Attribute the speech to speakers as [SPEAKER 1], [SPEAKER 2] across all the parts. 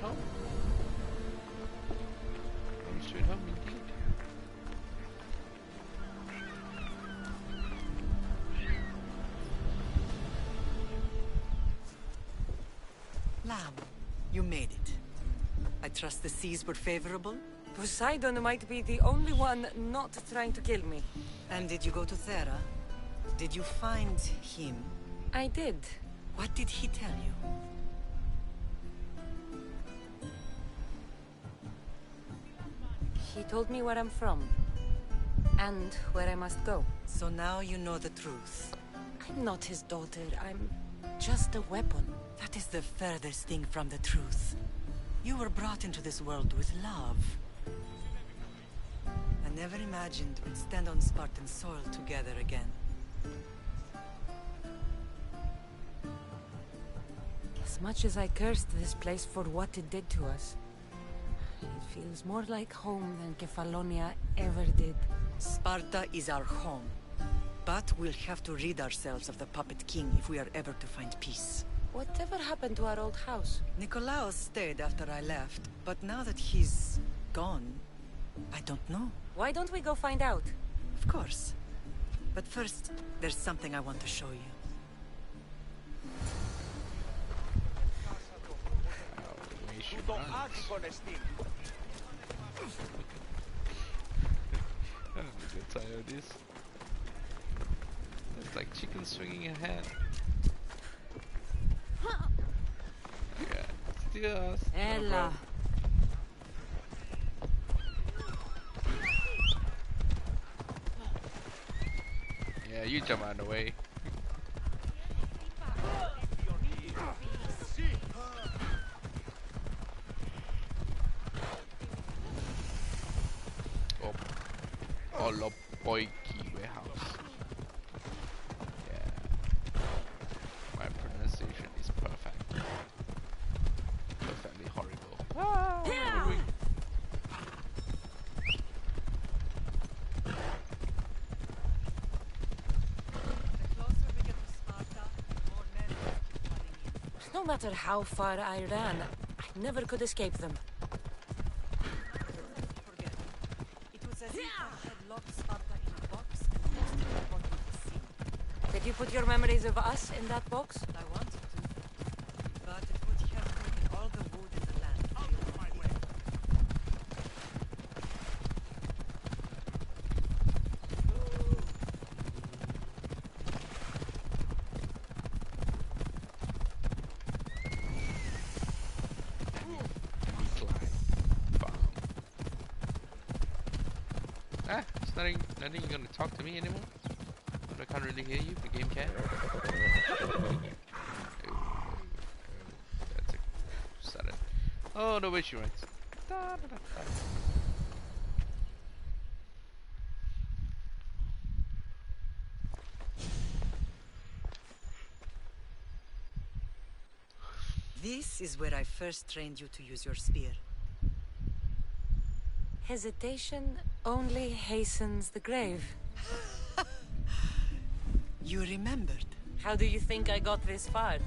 [SPEAKER 1] home. Going straight home indeed.
[SPEAKER 2] Lamb, you made it. I trust the seas were favorable?
[SPEAKER 3] Poseidon might be the only one not trying to kill me.
[SPEAKER 2] And did you go to Thera? Did you find him?
[SPEAKER 3] I did.
[SPEAKER 2] What did he tell you?
[SPEAKER 3] He told me where I'm from. And where I must go.
[SPEAKER 2] So now you know the truth.
[SPEAKER 3] I'm not his daughter. I'm just a weapon.
[SPEAKER 2] That is the furthest thing from the truth. You were brought into this world with love. I never imagined we'd stand on Spartan soil together again.
[SPEAKER 3] As much as I cursed this place for what it did to us, it feels more like home than Kefalonia ever did.
[SPEAKER 2] Sparta is our home. But we'll have to rid ourselves of the Puppet King if we are ever to find peace.
[SPEAKER 3] Whatever happened to our old house?
[SPEAKER 2] Nikolaos stayed after I left, but now that he's gone, I don't know.
[SPEAKER 3] Why don't we go find out?
[SPEAKER 2] Of course. But first, there's something I want to show you.
[SPEAKER 1] I'm a bit tired of this. It's like chicken swinging a head. Yeah, still.
[SPEAKER 3] Ella.
[SPEAKER 1] Yeah, you jump out of the way. Oh, Olopoiki warehouse. Yeah. My pronunciation is perfect. Perfectly horrible. Ah,
[SPEAKER 3] No matter how far I ran, I never could escape them.
[SPEAKER 2] Forget. It was as if I had locked Sparta in a box and lost it at the bottom of the sea.
[SPEAKER 3] Did you put your memories of us in that box?
[SPEAKER 2] I wanted to, but it would have taken all the wood in the land. Out of my way.
[SPEAKER 1] It's nothing gonna talk to me anymore. I can't really hear you. The game can. That's a sudden. Oh no, wait, she writes. Da, da, da, da.
[SPEAKER 2] This is where I first trained you to use your spear.
[SPEAKER 3] Hesitation only hastens the grave.
[SPEAKER 2] You remembered.
[SPEAKER 3] How do you think I got this far?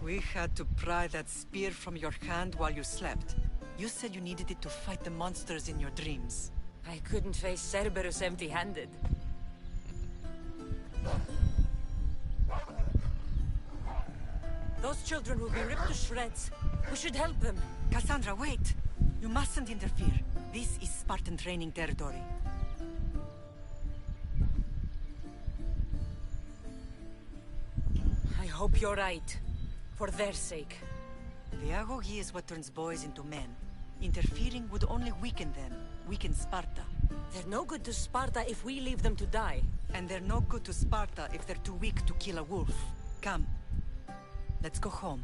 [SPEAKER 2] We had to pry that spear from your hand while you slept. You said you needed it to fight the monsters in your dreams.
[SPEAKER 3] I couldn't face Cerberus empty-handed. Those children will be ripped to shreds. We should help them.
[SPEAKER 2] Cassandra, wait! You mustn't interfere. This is Spartan training territory.
[SPEAKER 3] I hope you're right. For their sake.
[SPEAKER 2] The Agogi is what turns boys into men. Interfering would only weaken them, weaken Sparta.
[SPEAKER 3] They're no good to Sparta if we leave them to die.
[SPEAKER 2] And they're no good to Sparta if they're too weak to kill a wolf. Come. Let's go home.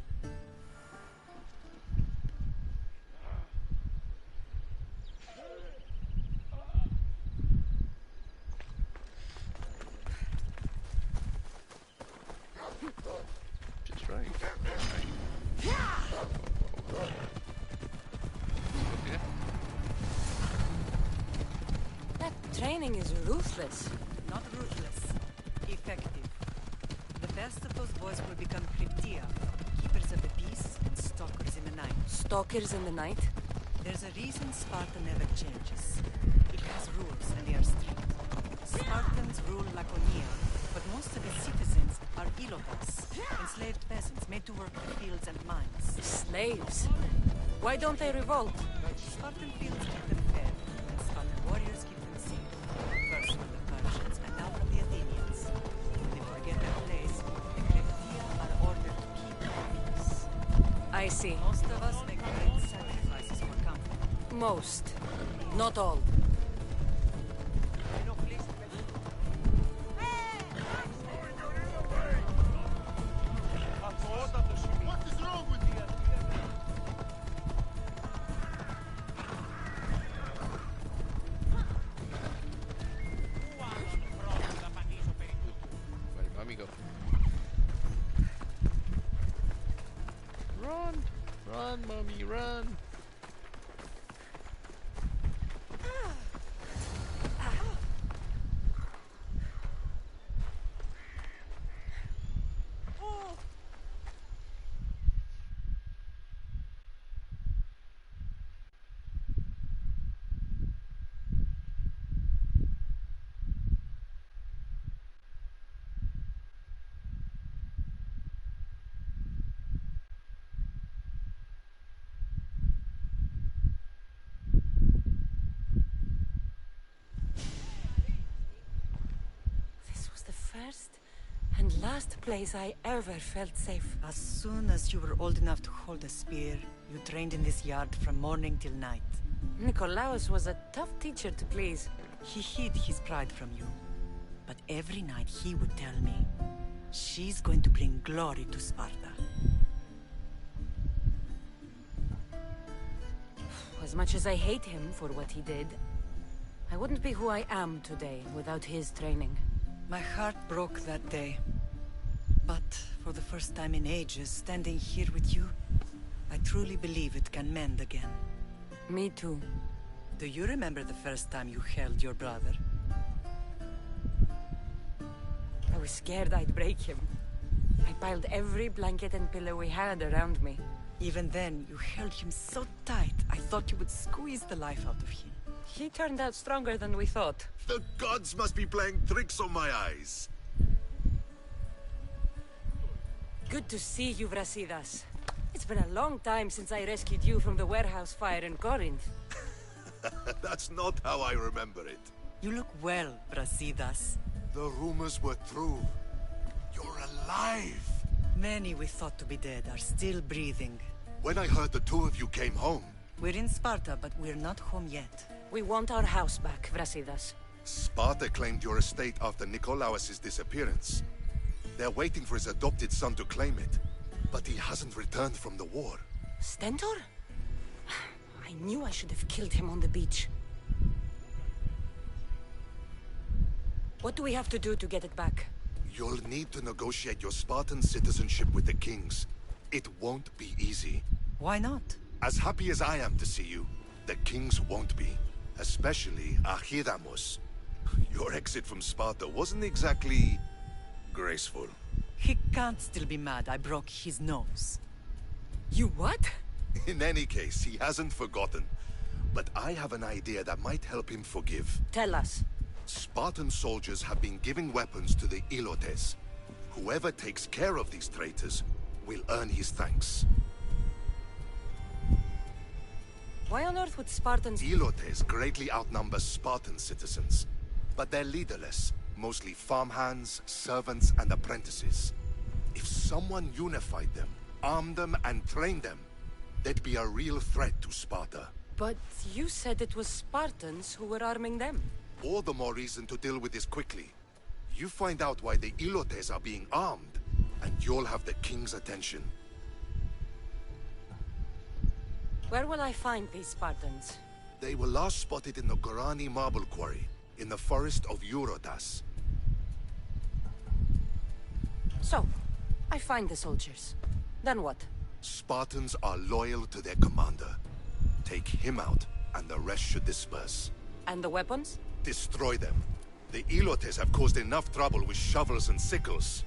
[SPEAKER 1] Just right.
[SPEAKER 3] That training is ruthless.
[SPEAKER 2] Not ruthless. Effective. The best of those boys will become Cryptia, keepers of the peace and stalkers in the night.
[SPEAKER 3] stalkers in the night?
[SPEAKER 2] There's a reason Sparta never changes. It has rules, and they are strict. Spartans rule Laconia, but most of its citizens are ilotas, enslaved peasants made to work the fields and mines.
[SPEAKER 3] Slaves? Why don't they revolt?
[SPEAKER 2] Spartan fields keep them fed, and Spartan warriors keep them safe. First from the Persians, and now from the Athenians. When they forget their place, the Cretia are ordered to keep peace.
[SPEAKER 3] I see.
[SPEAKER 2] Most of us make great sacrifices for comfort.
[SPEAKER 3] Most. Not all.
[SPEAKER 1] Where'd mommy go? Run! Run, mommy, run!
[SPEAKER 3] This was the first and last place I ever felt safe.
[SPEAKER 2] As soon as you were old enough to hold a spear, you trained in this yard from morning till night.
[SPEAKER 3] Nikolaos was a tough teacher to please.
[SPEAKER 2] He hid his pride from you. But every night he would tell me, she's going to bring glory to Sparta.
[SPEAKER 3] As much as I hate him for what he did, I wouldn't be who I am today without his training.
[SPEAKER 2] My heart broke that day. But for the first time in ages, standing here with you, I truly believe it can mend again.
[SPEAKER 3] Me too.
[SPEAKER 2] Do you remember the first time you held your brother?
[SPEAKER 3] I was scared I'd break him. I piled every blanket and pillow we had around me.
[SPEAKER 2] Even then, you held him so tight, I thought you would squeeze the life out of him.
[SPEAKER 3] He turned out stronger than we thought.
[SPEAKER 4] The gods must be playing tricks on my eyes.
[SPEAKER 3] Good to see you, Brasidas. It's been a long time since I rescued you from the warehouse fire in Corinth.
[SPEAKER 4] That's not how I remember it.
[SPEAKER 2] You look well, Brasidas.
[SPEAKER 4] The rumors were true. You're alive.
[SPEAKER 2] Many we thought to be dead are still breathing.
[SPEAKER 4] When I heard the two of you came home,
[SPEAKER 2] We're in Sparta, but we're not home yet.
[SPEAKER 3] We want our house back, Brasidas.
[SPEAKER 4] Sparta claimed your estate after Nikolaos' disappearance. They're waiting for his adopted son to claim it, but he hasn't returned from the war.
[SPEAKER 3] Stentor? I knew I should have killed him on the beach. What do we have to do to get it back?
[SPEAKER 4] You'll need to negotiate your Spartan citizenship with the kings. It won't be easy.
[SPEAKER 2] Why not?
[SPEAKER 4] As happy as I am to see you, the kings won't be. Especially Archidamos. Your exit from Sparta wasn't exactly graceful.
[SPEAKER 2] He can't still be mad I broke his nose.
[SPEAKER 3] You what?
[SPEAKER 4] In any case, he hasn't forgotten. But I have an idea that might help him forgive.
[SPEAKER 3] Tell us.
[SPEAKER 4] Spartan soldiers have been giving weapons to the Ilotes. Whoever takes care of these traitors will earn his thanks.
[SPEAKER 3] Why on earth would Spartans...
[SPEAKER 4] Ilotes greatly outnumber Spartan citizens. But they're leaderless, mostly farmhands, servants, and apprentices. If someone unified them, armed them, and trained them, they'd be a real threat to Sparta.
[SPEAKER 3] But you said it was Spartans who were arming them.
[SPEAKER 4] All the more reason to deal with this quickly. You find out why the Ilotes are being armed, and you'll have the king's attention.
[SPEAKER 3] Where will I find these Spartans?
[SPEAKER 4] They were last spotted in the Gorani marble quarry, in the forest of Eurotas.
[SPEAKER 3] So, I find the soldiers. Then what?
[SPEAKER 4] Spartans are loyal to their commander. Take him out, and the rest should disperse.
[SPEAKER 3] And the weapons?
[SPEAKER 4] Destroy them. The Ilotes have caused enough trouble with shovels and sickles.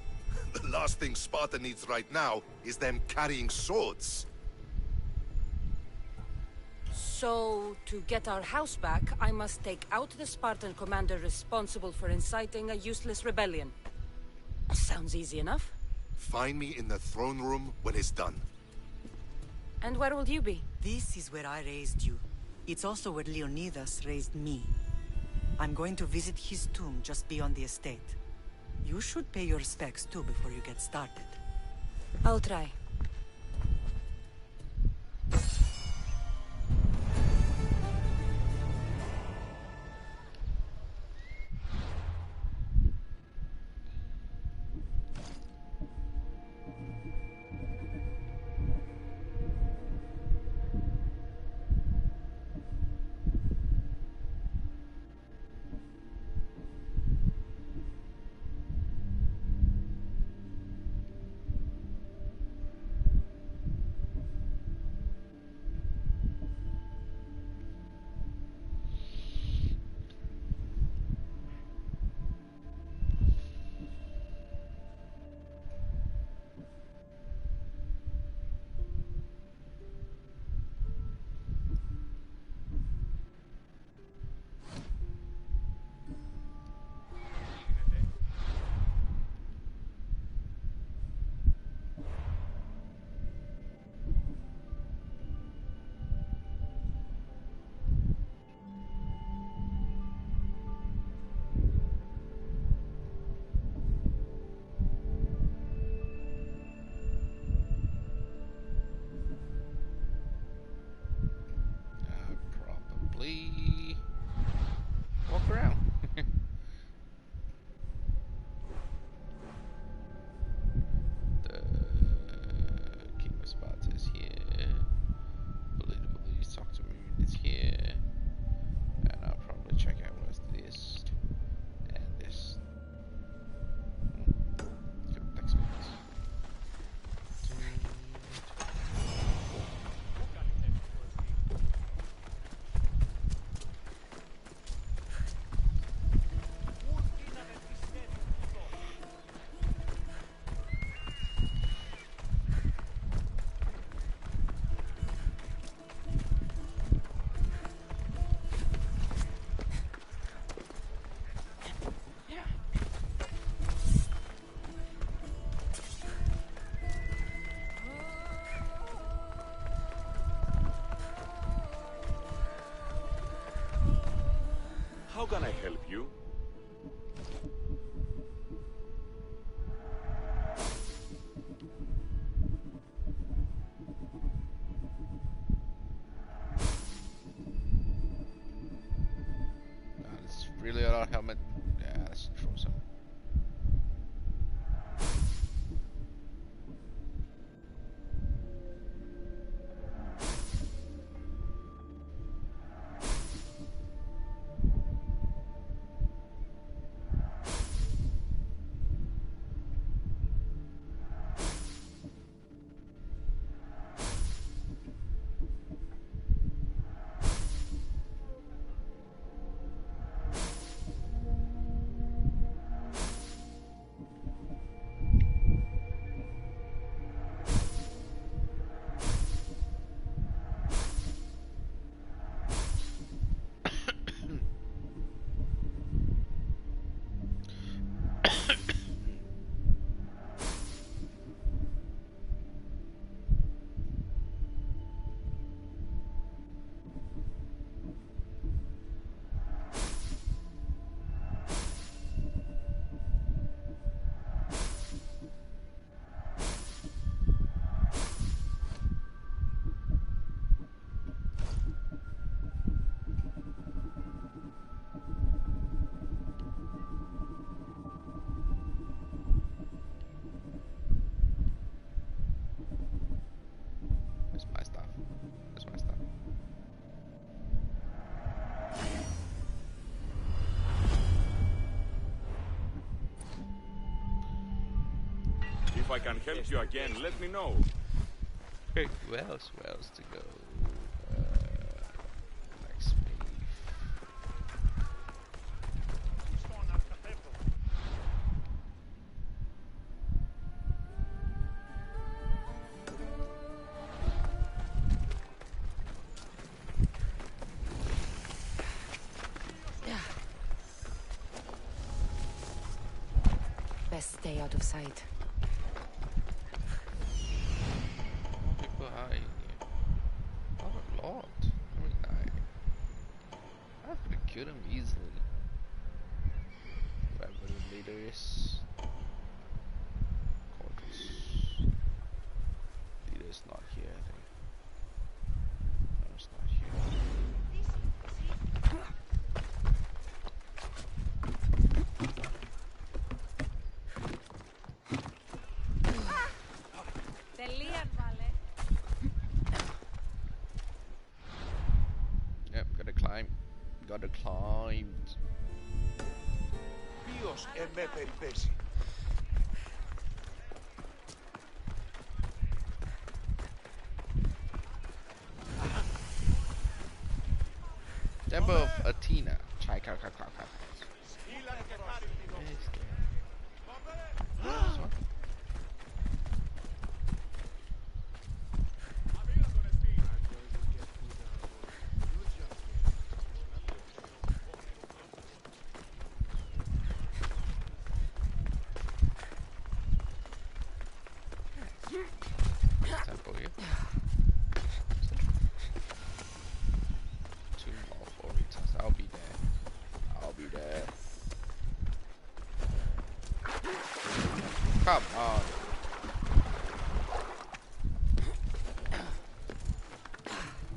[SPEAKER 4] The last thing Sparta needs right now is them carrying swords.
[SPEAKER 3] So, to get our house back, I must take out the Spartan commander responsible for inciting a useless rebellion. Sounds easy enough.
[SPEAKER 4] Find me in the throne room when it's done.
[SPEAKER 3] And where will you be?
[SPEAKER 2] This is where I raised you. It's also where Leonidas raised me. I'm going to visit his tomb just beyond the estate. You should pay your respects too before you get started.
[SPEAKER 3] I'll try.
[SPEAKER 1] Probably walk around. The King of Sparta is here. Political leaders talk to me is here. And I'll probably check out what's this and this. Good, thanks, guys.
[SPEAKER 5] How can I help you?
[SPEAKER 1] This is really a lot of helmet. Yeah, let's throw some. That's my stuff. That's my stuff.
[SPEAKER 5] If I can help you again, let me know.
[SPEAKER 1] Okay, where else to go? Next me.
[SPEAKER 3] stay out of sight.
[SPEAKER 1] More people hiding here. Oh, a lot. Very nice. I could have killed him easily. Whoever the leader is. Quarters. Leader's not here, I think. No, it's not here. Yep, gotta climb. Gotta climb.
[SPEAKER 4] Ποιος εμέ περιπέσει.
[SPEAKER 1] Temple of Athena. Chai cow cow cow cow. Temple here. Tomb of Oritas. I'll be there. I'll be there. Come on.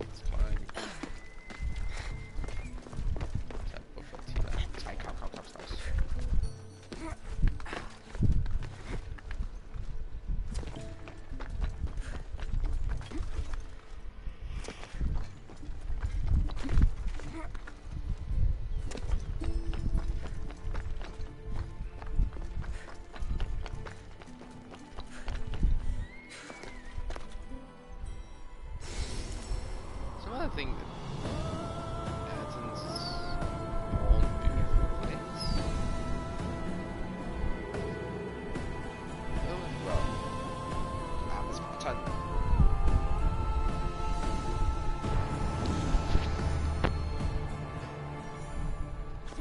[SPEAKER 1] Let's climb. Temple of Athena. Chai cow cow cow's house. Some other thing that Athens is more beautiful place. Oh well. That's Spartan.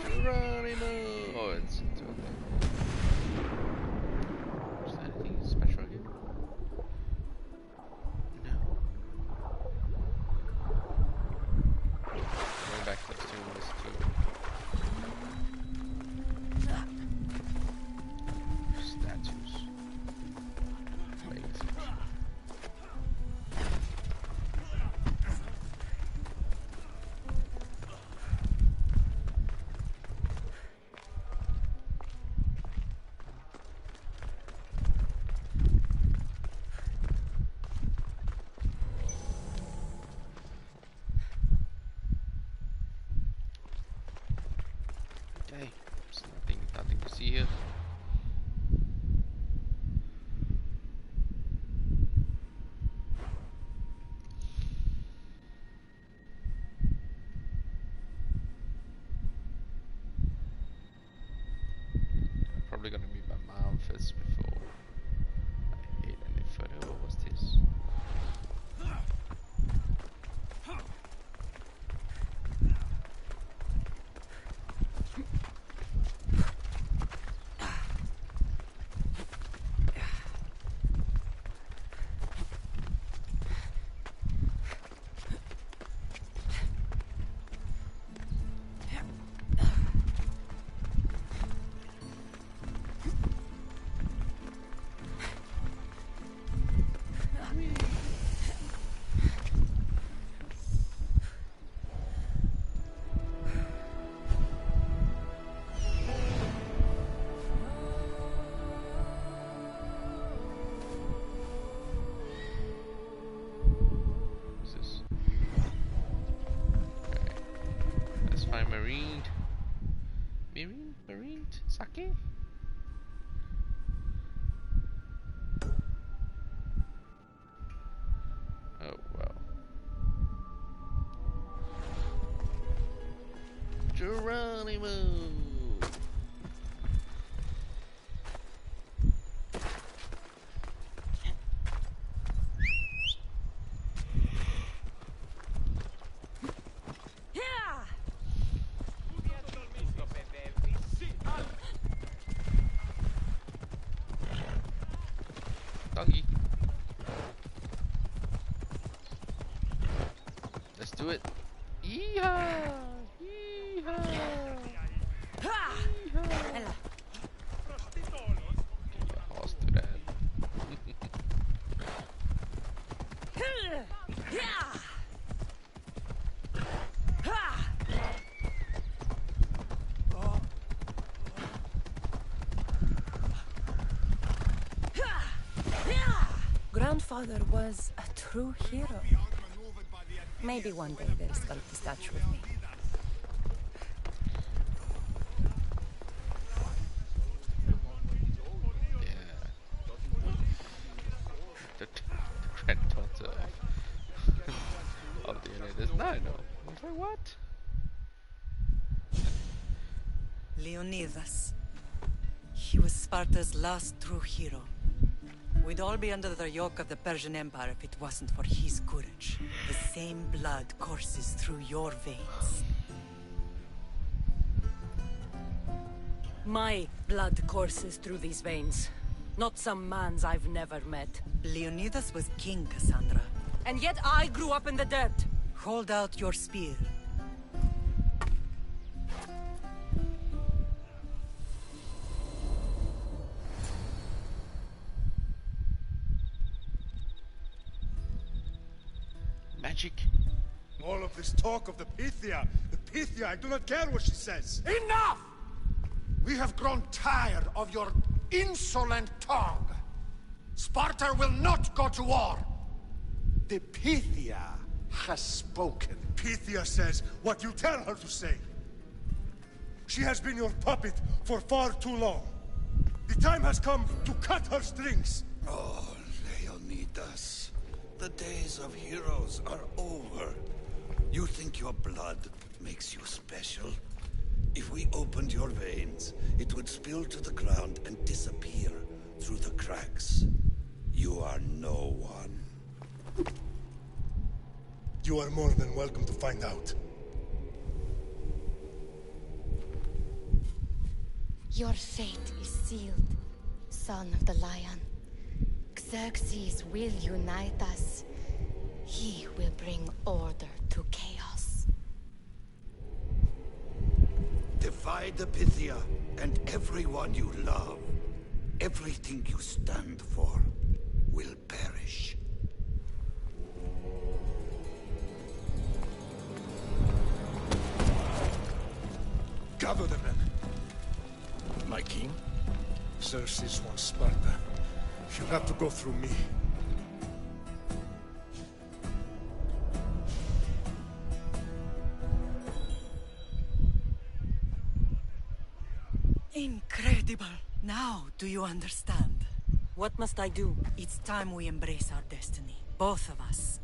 [SPEAKER 1] Geronimo! Oh, it's okay. Is there anything special here? No. Going back to the tomb is too. Statues. Wait. Okay, there's nothing to see here. I'm probably gonna meet my mom first before I head any further. What was this? What's this? Okay. Let's find Marine. Marine? Sake? Oh well. Geronimo! do it. Yeehaw! Yeehaw! Yeehaw! Get your horse to that.
[SPEAKER 3] Grandfather was a true hero. Maybe one day they'll sculpt the statue of me.
[SPEAKER 1] Yeah. The granddaughter of the Leonidas. No, I know. I was like, what?
[SPEAKER 2] Leonidas. He was Sparta's last true hero. We'd all be under the yoke of the Persian Empire if it wasn't for his courage. The same blood courses through your veins.
[SPEAKER 3] My blood courses through these veins. Not some man's I've never met.
[SPEAKER 2] Leonidas was king, Cassandra.
[SPEAKER 3] And yet I grew up in the dirt.
[SPEAKER 2] Hold out your spear.
[SPEAKER 1] Magic.
[SPEAKER 6] All of this talk of the Pythia, I do not care what she says.
[SPEAKER 4] Enough! We have grown tired of your insolent tongue. Sparta will not go to war. The Pythia has spoken.
[SPEAKER 6] Pythia says what you tell her to say. She has been your puppet for far too long. The time has come to cut her strings.
[SPEAKER 7] Oh, Leonidas. The days of heroes are over. You think your blood makes you special? If we opened your veins, it would spill to the ground and disappear through the cracks. You are no one.
[SPEAKER 6] You are more than welcome to find out.
[SPEAKER 8] Your fate is sealed, son of the lion. Xerxes will unite us. He will bring order to chaos.
[SPEAKER 7] Divide the Pythia and everyone you love. Everything you stand for will perish.
[SPEAKER 6] Gather the men.
[SPEAKER 7] My king?
[SPEAKER 6] Xerxes wants Sparta. She'll have to go through me.
[SPEAKER 2] Incredible! Now, do you understand?
[SPEAKER 3] What must I do?
[SPEAKER 2] It's time we embrace our destiny. Both of us.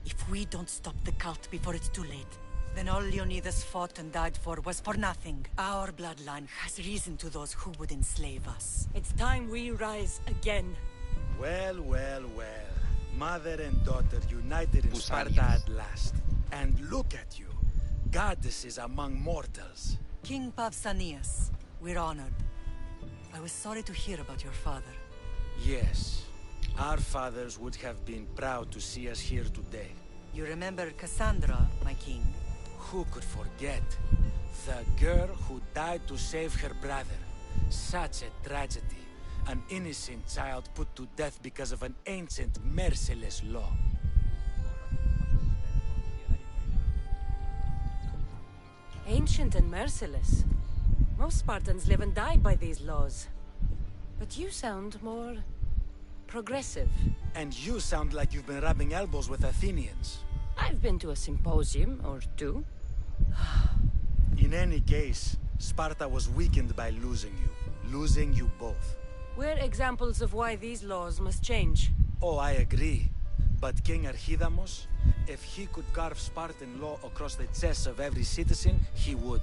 [SPEAKER 2] If we don't stop the cult before it's too late, then all Leonidas fought and died for was for nothing. Our bloodline has reason to those who would enslave us.
[SPEAKER 3] It's time we rise again.
[SPEAKER 9] Well, well, well. Mother and daughter united in Sparta
[SPEAKER 1] Pausanias.
[SPEAKER 9] at last. And look at you. Goddesses among mortals.
[SPEAKER 2] King Pausanias, we're honored. I was sorry to hear about your father.
[SPEAKER 9] Yes. Our fathers would have been proud to see us here today.
[SPEAKER 2] You remember Cassandra, my king?
[SPEAKER 9] Who could forget? The girl who died to save her brother. Such a tragedy. An innocent child put to death because of an ancient, merciless law.
[SPEAKER 3] Ancient and merciless. Most Spartans live and die by these laws. But you sound more progressive.
[SPEAKER 9] And you sound like you've been rubbing elbows with Athenians.
[SPEAKER 3] I've been to a symposium or two.
[SPEAKER 9] In any case, Sparta was weakened by losing you. Losing you both.
[SPEAKER 3] We're examples of why these laws must change.
[SPEAKER 9] Oh, I agree. But King Archidamos, if he could carve Spartan law across the chests of every citizen, he would.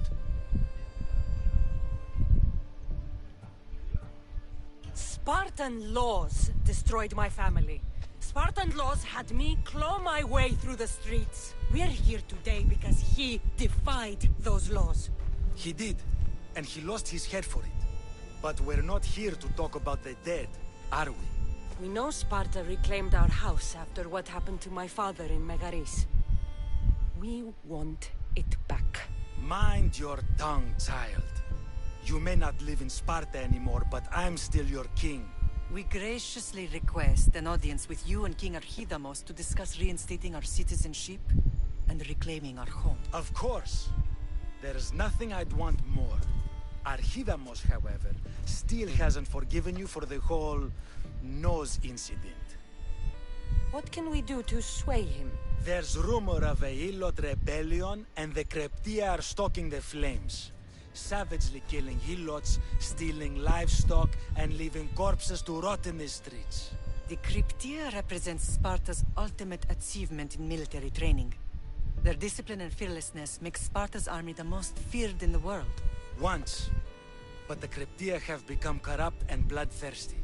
[SPEAKER 3] Spartan laws destroyed my family. Spartan laws had me claw my way through the streets. We're here today because he defied those laws.
[SPEAKER 9] He did, and he lost his head for it. But we're not here to talk about the dead, are we?
[SPEAKER 3] We know Sparta reclaimed our house after what happened to my father in Megaris. We want it back.
[SPEAKER 9] Mind your tongue, child. You may not live in Sparta anymore, but I'm still your king.
[SPEAKER 2] We graciously request an audience with you and King Archidamos to discuss reinstating our citizenship and reclaiming our home.
[SPEAKER 9] Of course. There's nothing I'd want more. Archidamos, however, still hasn't forgiven you for the whole nose incident.
[SPEAKER 3] What can we do to sway him?
[SPEAKER 9] There's rumor of a Hilot rebellion, and the Kreptia are stoking the flames. Savagely killing Hilots, stealing livestock, and leaving corpses to rot in the streets.
[SPEAKER 2] The Cryptia represents Sparta's ultimate achievement in military training. Their discipline and fearlessness make Sparta's army the most feared in the world.
[SPEAKER 9] Once. But the Kreptia have become corrupt and bloodthirsty.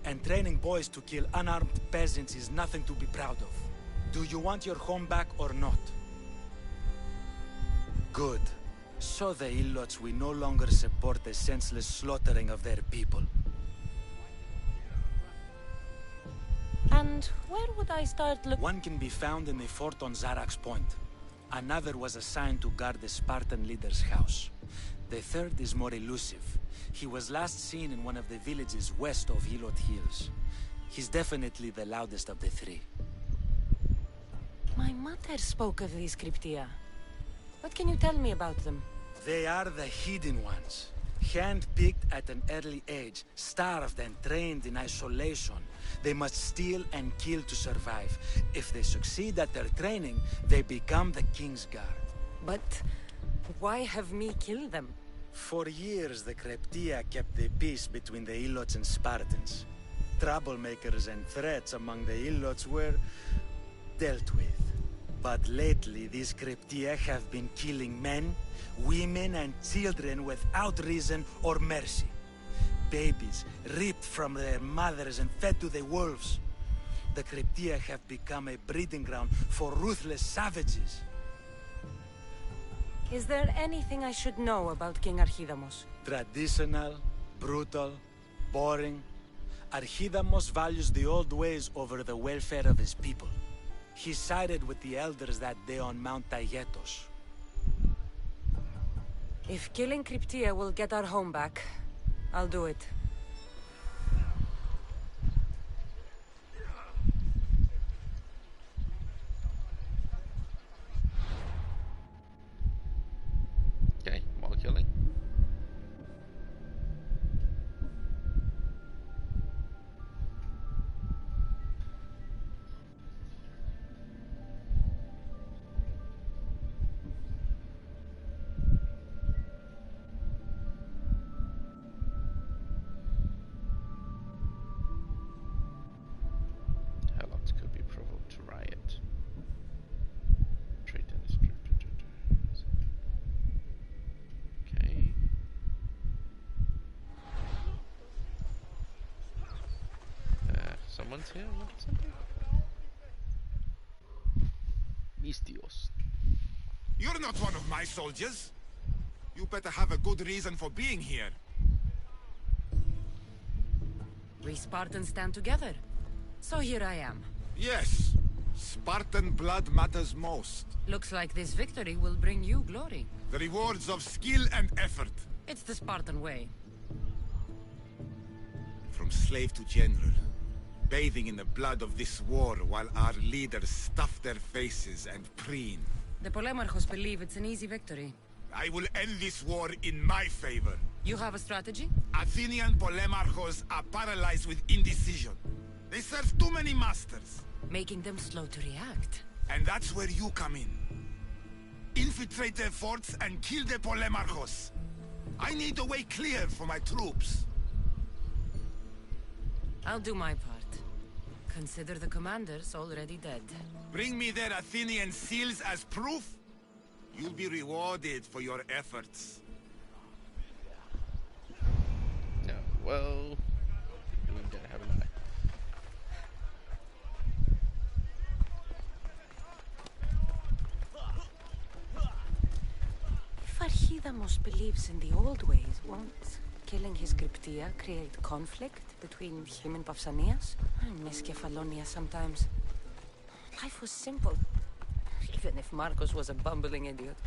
[SPEAKER 9] And training boys to kill unarmed peasants is nothing to be proud of. Do you want your home back or not? Good. So the Ilots will no longer support the senseless slaughtering of their people.
[SPEAKER 3] And where would I start looking?
[SPEAKER 9] One can be found in the fort on Zarak's Point. Another was assigned to guard the Spartan leader's house. The third is more elusive. He was last seen in one of the villages west of Hilot Hills. He's definitely the loudest of the three.
[SPEAKER 3] My mother spoke of these Cryptia. What can you tell me about them?
[SPEAKER 9] They are the hidden ones. Hand-picked at an early age, starved and trained in isolation. They must steal and kill to survive. If they succeed at their training, they become the King's Guard.
[SPEAKER 3] But why have me kill them?
[SPEAKER 9] For years, the Kreptia kept the peace between the Ilots and Spartans. Troublemakers and threats among the Ilots were dealt with. But lately, these Kreptia have been killing men, women, and children without reason or mercy. Babies ripped from their mothers and fed to the wolves. The Kreptia have become a breeding ground for ruthless savages.
[SPEAKER 3] Is there anything I should know about King Archidamos?
[SPEAKER 9] Traditional, brutal, boring. Archidamos values the old ways over the welfare of his people. He sided with the elders that day on Mount Taygetos.
[SPEAKER 3] If killing Cryptia will get our home back, I'll do it.
[SPEAKER 1] Okay, more killing. Helots could be provoked to riot. Trade and okay. Someone's here? What, something? Mistios.
[SPEAKER 10] You're not one of my soldiers. You better have a good reason for being here.
[SPEAKER 3] We Spartans stand together. So here I am.
[SPEAKER 10] Yes, Spartan blood matters most.
[SPEAKER 3] Looks like this victory will bring you glory.
[SPEAKER 10] The rewards of skill and effort.
[SPEAKER 3] It's the Spartan way.
[SPEAKER 10] From slave to general. Bathing in the blood of this war while our leaders stuff their faces and preen.
[SPEAKER 3] The Polemarchos believe it's an easy victory.
[SPEAKER 10] I will end this war in my favor.
[SPEAKER 3] You have a strategy?
[SPEAKER 10] Athenian Polemarchos are paralyzed with indecision. They serve too many masters.
[SPEAKER 3] Making them slow to react.
[SPEAKER 10] And that's where you come in. Infiltrate their forts and kill the Polemarchos. I need a way clear for my troops.
[SPEAKER 3] I'll do my part. Consider the commanders already dead.
[SPEAKER 10] Bring me their Athenian seals as proof. You'll be rewarded for your efforts.
[SPEAKER 1] No, well, we're gonna have a night.
[SPEAKER 3] If Archidamos believes in the old ways, won't killing his Cryptia create conflict between him and Pausanias? I miss Kefalonia sometimes. Life was simple. If even if Marcos was a bumbling idiot.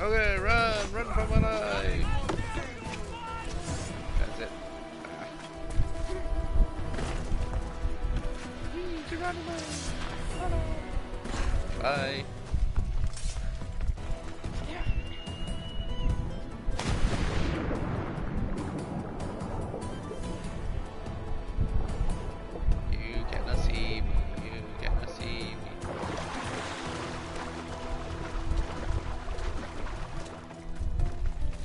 [SPEAKER 1] Okay, run for my life. That's it. Bye. You cannot see me. You cannot see me.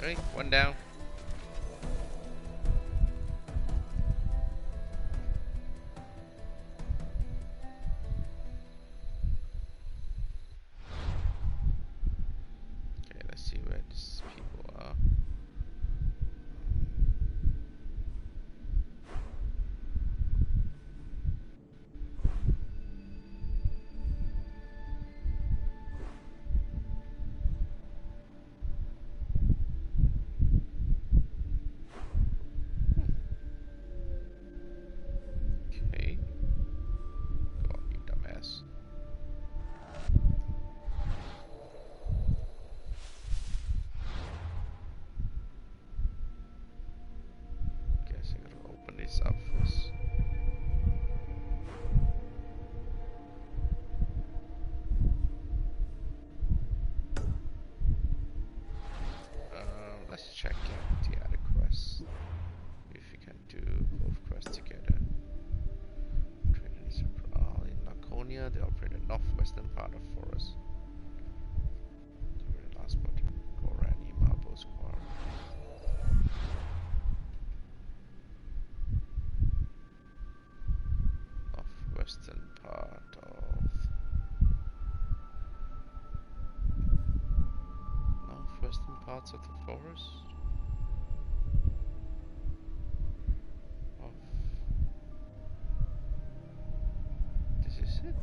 [SPEAKER 1] Alright, one down. Okay, let's see where these people are. Okay. Go on, you dumbass. Guess I gotta open this up first. Let's check out the other quests. If we can do both quests together. Trainers are in Laconia, they operate the northwestern part of forest. Cover the last part. Gorani Marbles Quarry. Northwestern part of northwestern parts of the forest. Of this is it.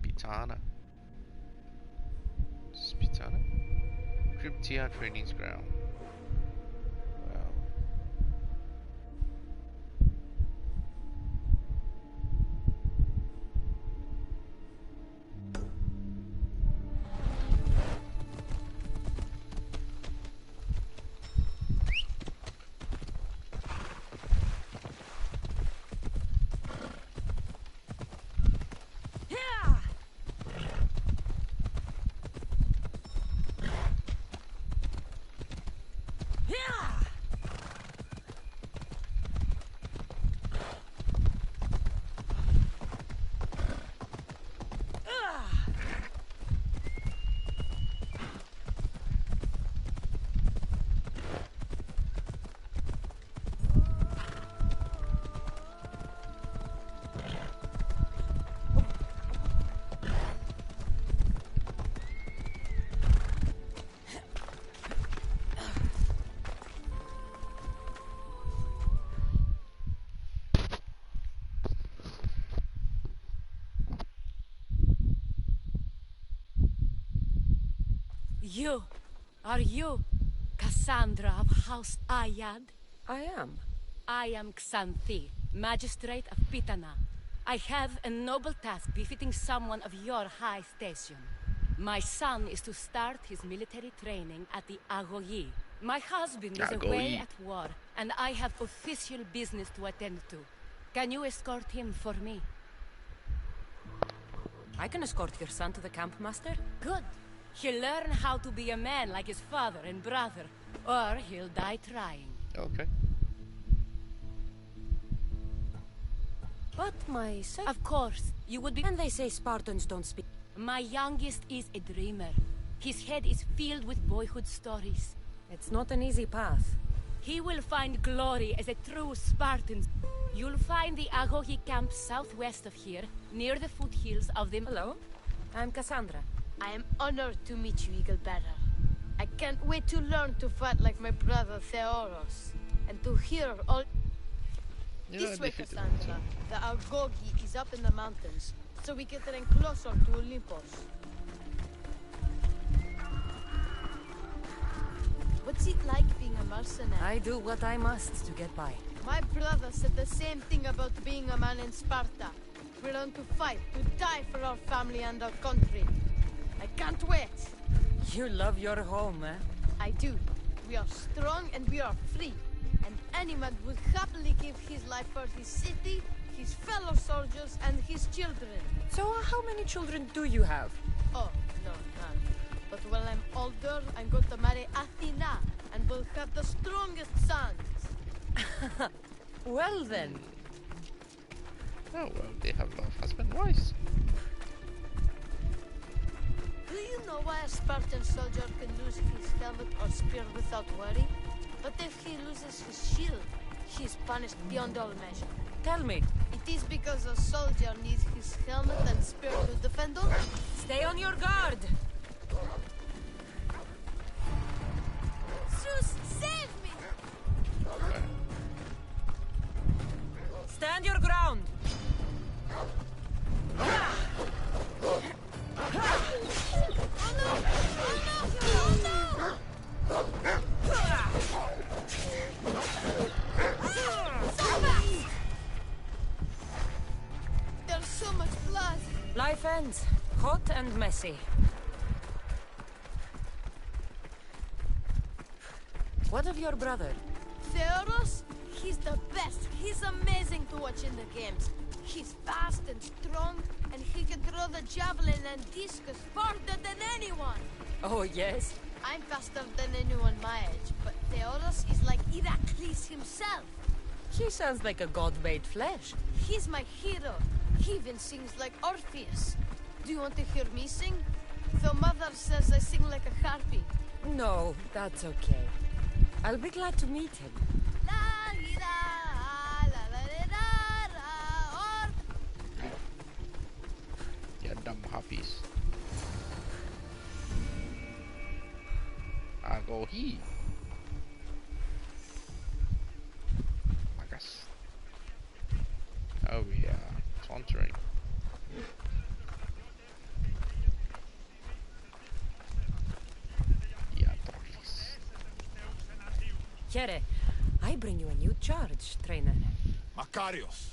[SPEAKER 1] Pitana. Is this Pitana? Cryptia Training's Ground. Wow.
[SPEAKER 3] Are you Cassandra of House Ayad?
[SPEAKER 11] I am.
[SPEAKER 3] I am Xanthi, Magistrate of Pitana. I have a noble task befitting someone of your high station. My son is to start his military training at the Agoyi. My husband is away at war, and I have official business to attend to. Can you escort him for me?
[SPEAKER 11] I can escort your son to the camp, Master.
[SPEAKER 3] Good. He'll learn how to be a man like his father and brother, or he'll die trying.
[SPEAKER 1] Okay.
[SPEAKER 11] But my son...
[SPEAKER 3] Of course, you would be...
[SPEAKER 11] And they say Spartans don't speak...
[SPEAKER 3] My youngest is a dreamer. His head is filled with boyhood stories.
[SPEAKER 11] It's not an easy path.
[SPEAKER 3] He will find glory as a true Spartan. You'll find the Agohi camp southwest of here, near the foothills of the...
[SPEAKER 11] Hello, I'm Cassandra.
[SPEAKER 12] I am honored to meet you, Eagle Bearer. I can't wait to learn to fight like my brother Theoros, and to hear all... This way, Cassandra. The Agogi is up in the mountains, so we can train closer to Olympus. What's it like being a mercenary?
[SPEAKER 11] I do what I must to get by.
[SPEAKER 12] My brother said the same thing about being a man in Sparta. We learn to fight, to die for our family and our country. I can't wait.
[SPEAKER 11] You love your home, eh?
[SPEAKER 12] I do. We are strong and we are free. And any man would happily give his life for his city, his fellow soldiers, and his children.
[SPEAKER 11] So how many children do you have?
[SPEAKER 12] Oh, no, none. But when I'm older, I'm going to marry Athena, and we'll have the strongest sons.
[SPEAKER 11] Well then.
[SPEAKER 1] Oh, well, they have a lot of husband and wives.
[SPEAKER 12] Do you know why a Spartan soldier can lose his helmet or spear without worry? But if he loses his shield, he is punished beyond all measure.
[SPEAKER 11] Tell me.
[SPEAKER 12] It is because a soldier needs his helmet and spear to defend us.
[SPEAKER 11] Stay on your guard!
[SPEAKER 12] Zeus, save me!
[SPEAKER 1] Okay.
[SPEAKER 11] Stand your ground!
[SPEAKER 12] There's so much blood.
[SPEAKER 11] Life ends. Hot and messy. What of your brother?
[SPEAKER 12] Theoros? He's the best. He's amazing to watch in the games. He's fast and strong, and he can throw the javelin and discus farther than anyone.
[SPEAKER 11] Oh, yes?
[SPEAKER 12] I'm faster than anyone my age, but Theoros is like Heracles himself.
[SPEAKER 11] He sounds like a god made flesh.
[SPEAKER 12] He's my hero. He even sings like Orpheus. Do you want to hear me sing? Though Mother says I sing like a harpy.
[SPEAKER 11] No, that's okay. I'll be glad to meet him.
[SPEAKER 1] Yeah, dumb huppies. I go he. Magas. Oh yeah, sponsoring. Yeah, trophies.
[SPEAKER 11] Here, I bring you a new charge, trainer.
[SPEAKER 10] Makarios,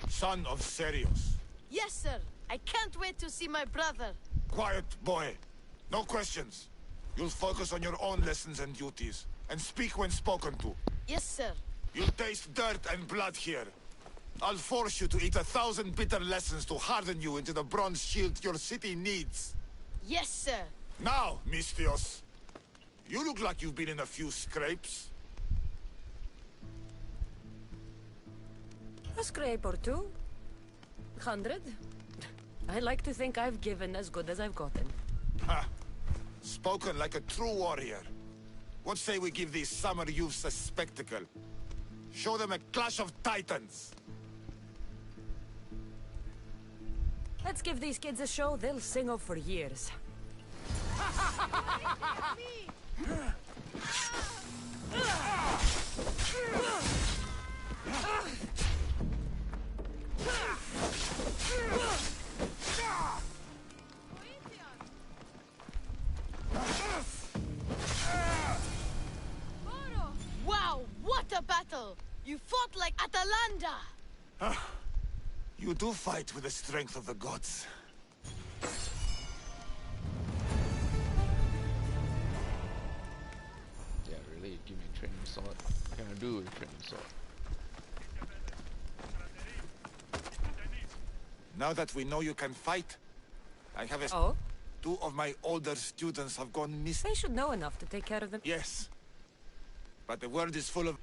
[SPEAKER 10] son of Serios.
[SPEAKER 12] Yes, sir. I can't wait to see my brother.
[SPEAKER 10] Quiet, boy. No questions. You'll focus on your own lessons and duties, and speak when spoken to.
[SPEAKER 12] Yes, sir.
[SPEAKER 10] You'll taste dirt and blood here. I'll force you to eat 1,000 bitter lessons to harden you into the bronze shield your city needs.
[SPEAKER 12] Yes, sir.
[SPEAKER 10] Now, Mistios, you look like you've been in a few scrapes.
[SPEAKER 11] A scrape or two. 100. I like to think I've given as good as I've gotten.
[SPEAKER 10] Ha! Spoken like a true warrior. What say we give these summer youths a spectacle? Show them a clash of titans.
[SPEAKER 11] Let's give these kids a show they'll sing of for years.
[SPEAKER 12] Wow, what a battle! You fought like Atalanta!
[SPEAKER 10] You do fight with the strength of the gods.
[SPEAKER 1] Yeah, really, give me a training sword. What can I do with a training sword?
[SPEAKER 10] Now that we know you can fight, I have a...
[SPEAKER 11] Oh?
[SPEAKER 10] 2 of my older students have gone missing.
[SPEAKER 11] They should know enough to take care of them.
[SPEAKER 10] Yes. But the world is full of...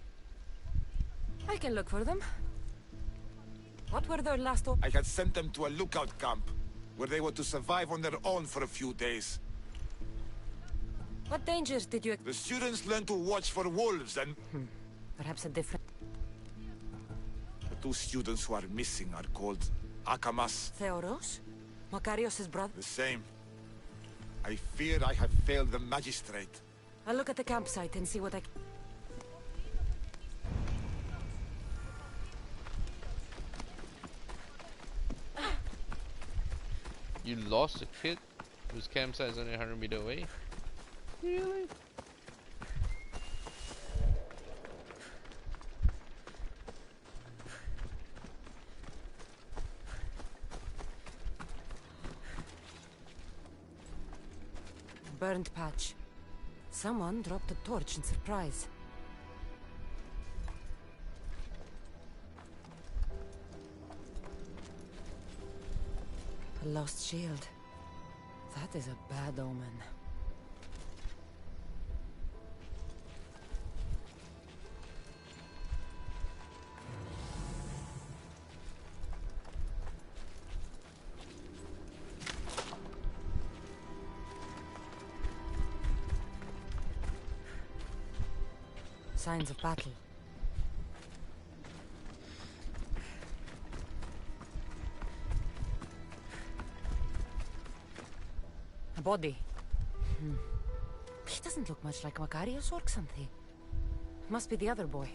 [SPEAKER 11] I can look for them. What were their last
[SPEAKER 10] I had sent them to a lookout camp, where they were to survive on their own for a few days.
[SPEAKER 11] What dangers did you...
[SPEAKER 10] The students learned to watch for wolves and...
[SPEAKER 11] Perhaps a different...
[SPEAKER 10] The 2 students who are missing are called Akamas.
[SPEAKER 11] Theoros? Makarios' brother?
[SPEAKER 10] The same. I fear I have failed the magistrate.
[SPEAKER 11] I'll look at the campsite and see what I can...
[SPEAKER 1] You lost a kid whose campsite is only 100 meters away? Really?
[SPEAKER 11] Burnt patch. Someone dropped a torch in surprise. A lost shield. That is a bad omen. Signs of battle. A body. He doesn't look much like Makarios or something. Must be the other boy.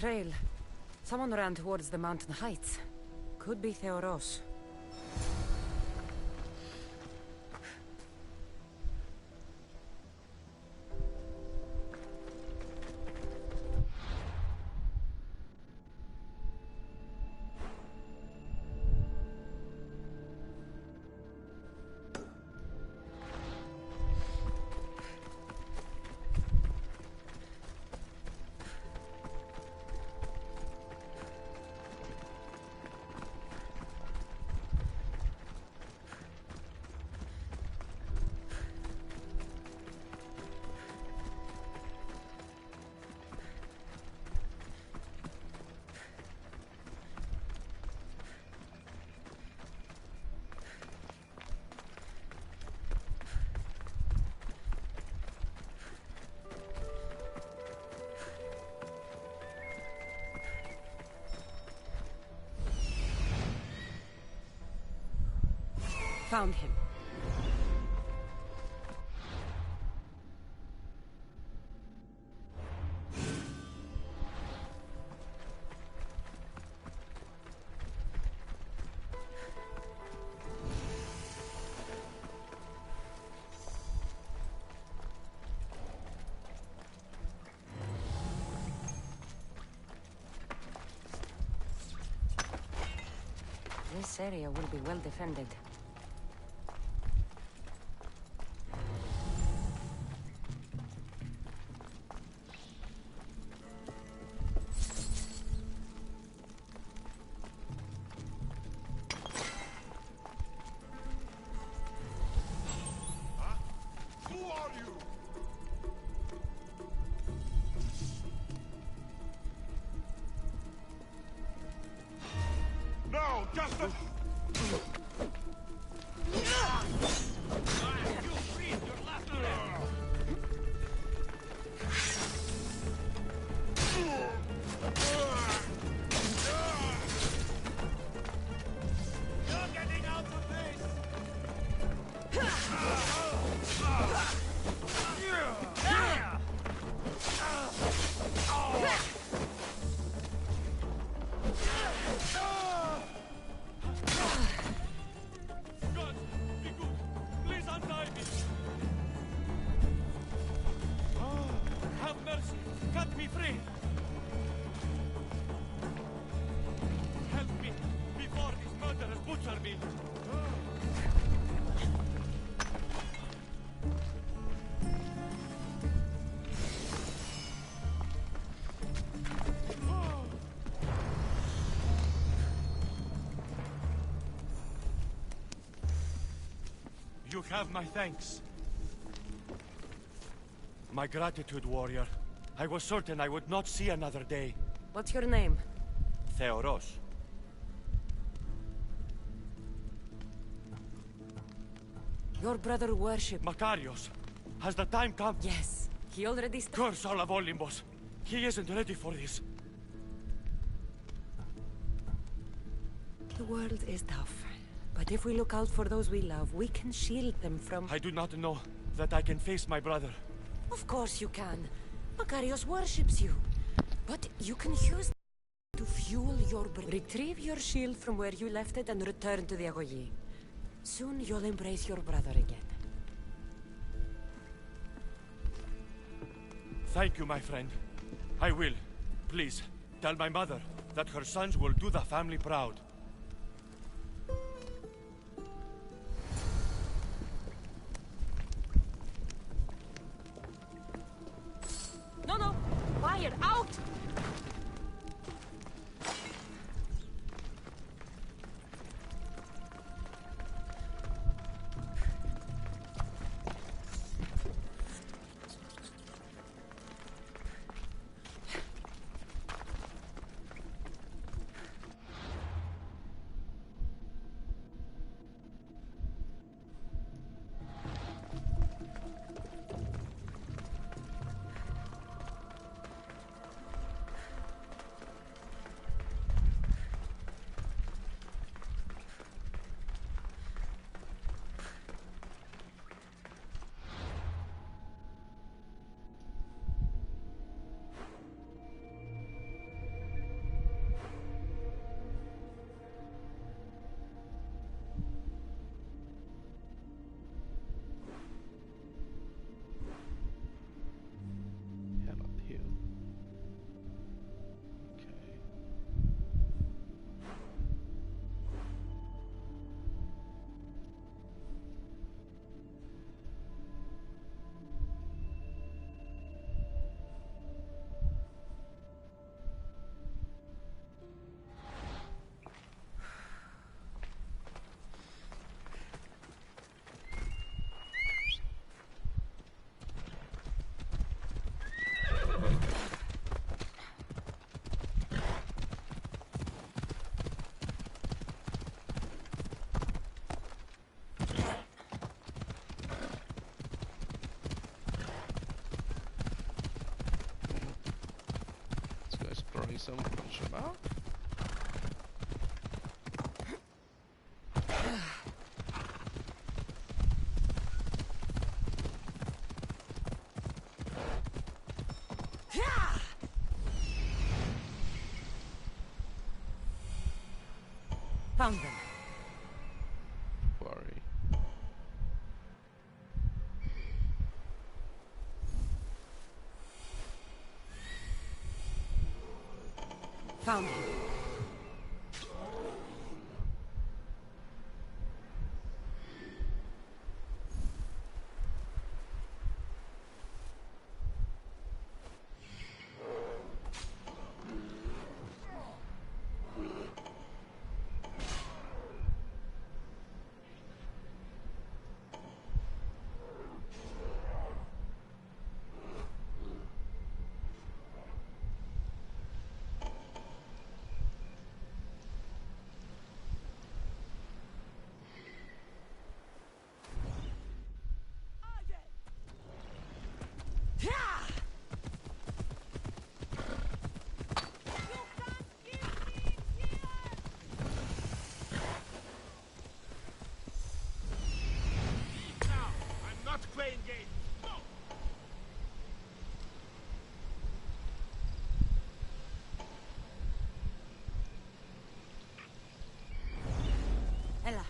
[SPEAKER 11] trail. Someone ran towards the mountain heights. Could be Theoros. Found him. This area will be well defended.
[SPEAKER 13] You have my thanks. My gratitude, warrior. I was certain I would not see another day.
[SPEAKER 11] What's your name?
[SPEAKER 13] Theoros.
[SPEAKER 11] Your brother worship.
[SPEAKER 13] Makarios. Has the time come?
[SPEAKER 11] Yes. He already
[SPEAKER 13] Curse all of Olympus. He isn't ready for this.
[SPEAKER 11] The world is tough. But if we look out for those we love, we can shield them from...
[SPEAKER 13] I do not know that I can face my brother.
[SPEAKER 11] Of course you can. Makarios worships you. But you can use to fuel your... Retrieve your shield from where you left it and return to the Agoyi. Soon you'll embrace your brother again.
[SPEAKER 13] Thank you, my friend. I will. Please, tell my mother that her sons will do the family proud.
[SPEAKER 11] No! Fire! Out!
[SPEAKER 1] me some shema.
[SPEAKER 3] Found them.
[SPEAKER 1] Quarry.
[SPEAKER 3] Found him.
[SPEAKER 5] Playing game. No.
[SPEAKER 3] Ella.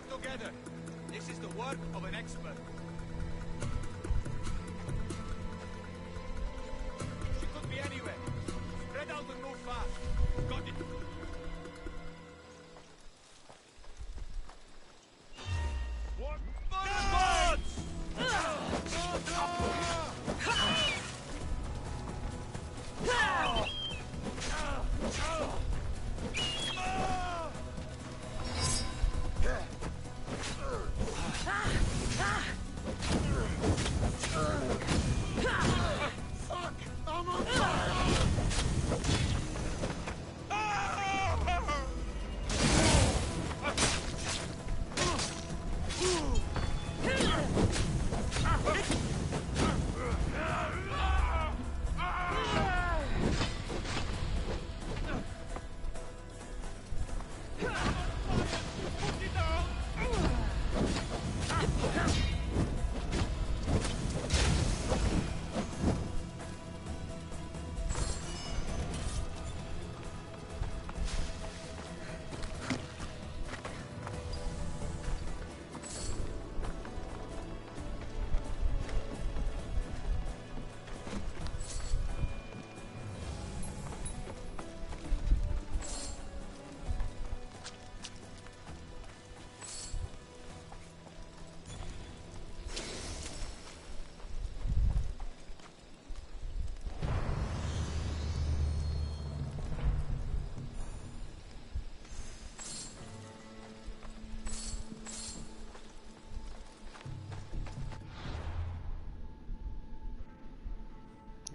[SPEAKER 9] Together. This is the work of an expert. She could be anywhere. Spread out and move fast. Got it. What?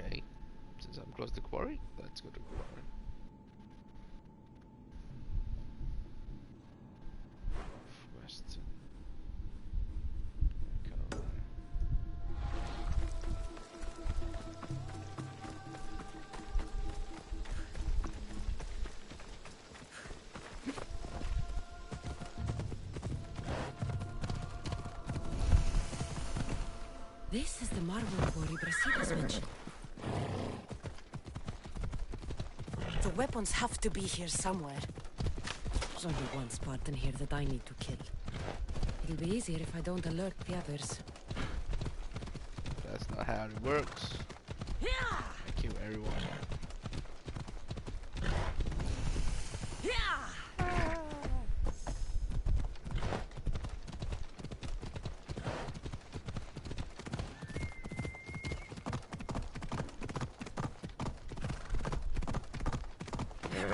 [SPEAKER 1] Okay, since I'm close to quarry, let's go to quarry. West. Go.
[SPEAKER 3] This is the marble quarry Brasidas mentioned. The weapons have to be here somewhere. There's only one Spartan here that I need to kill. It'll be easier if I don't alert the others.
[SPEAKER 1] That's not how it works. I kill everyone.
[SPEAKER 11] The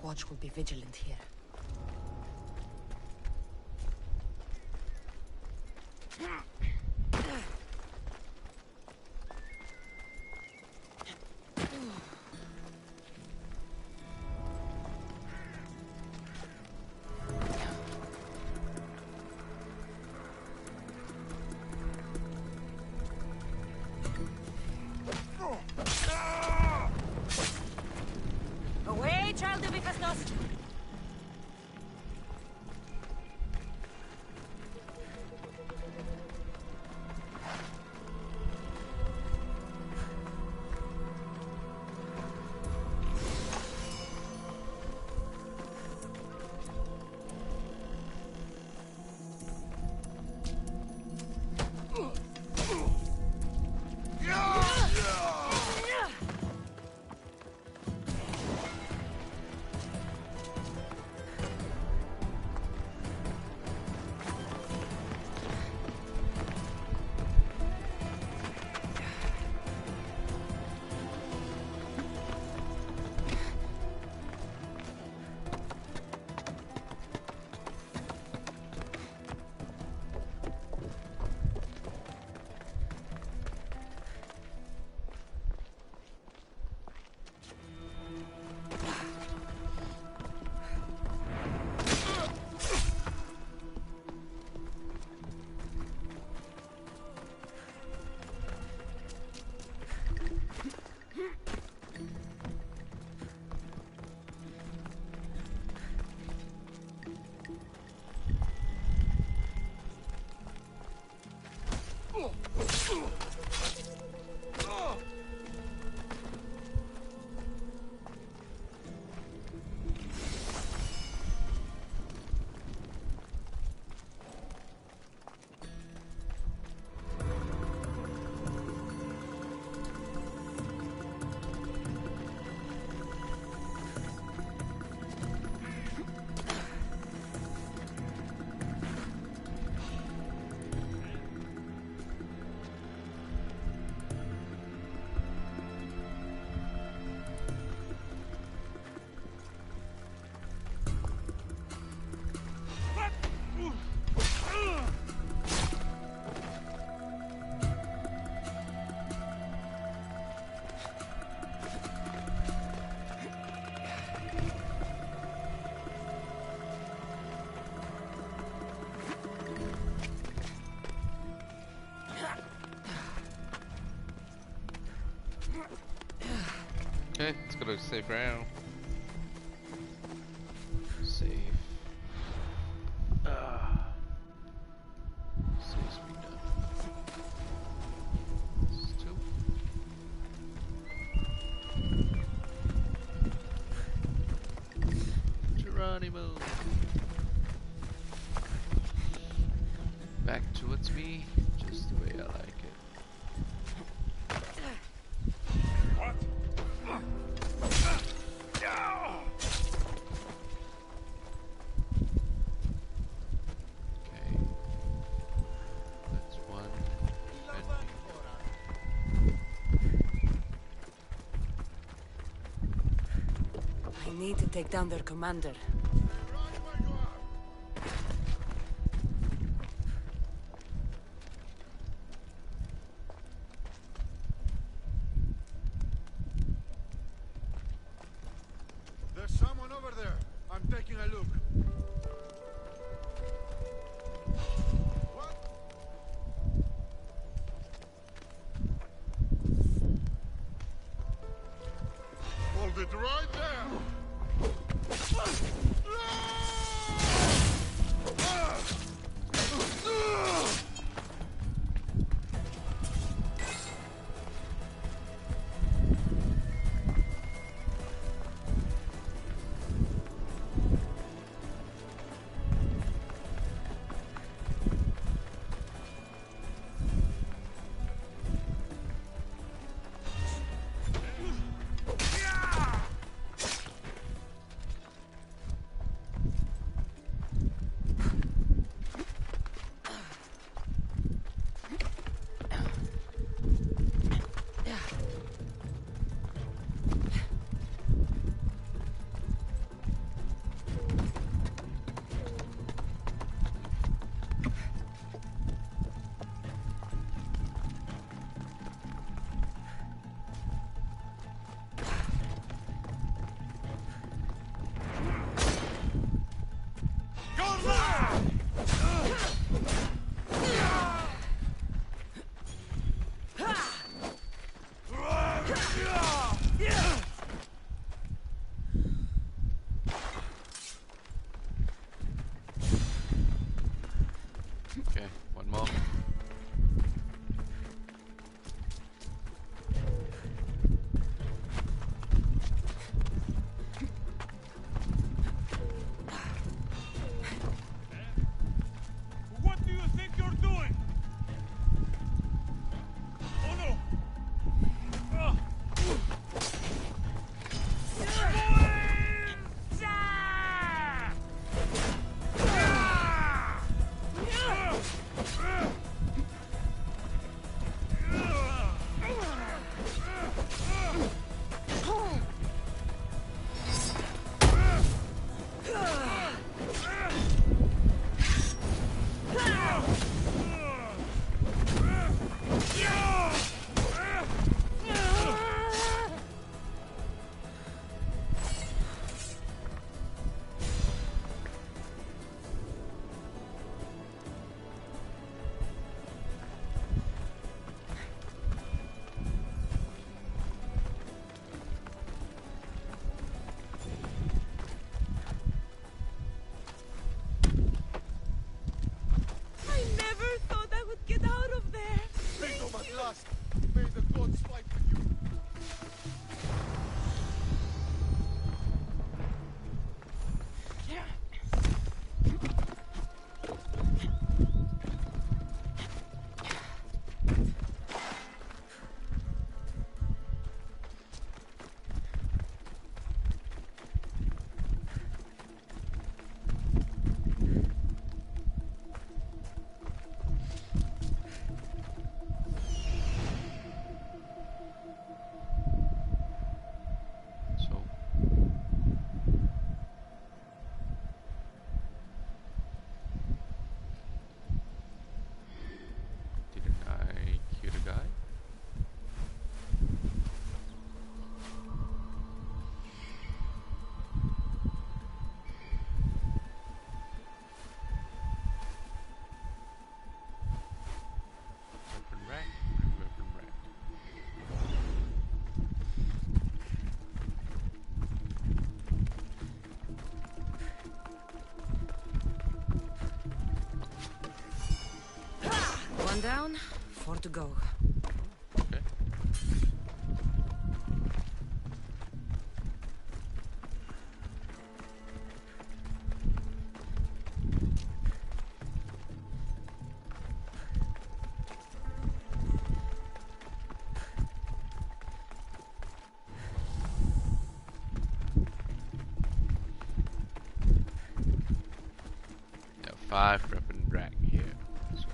[SPEAKER 11] watch will be vigilant here. Away, child of Hephaestus!
[SPEAKER 1] Okay, let's go to safe round. Safe. Safe speed done. Still. Geronimo. Back towards me, just the way I like it.
[SPEAKER 3] need to take down their commander.
[SPEAKER 10] There's someone over there. I'm taking a look. What? Hold it right there.
[SPEAKER 1] Okay, one more.
[SPEAKER 13] What do you think you're doing? Oh no!
[SPEAKER 3] One down, 4 to go.
[SPEAKER 1] Okay. Yeah, 5 weapon rack here. So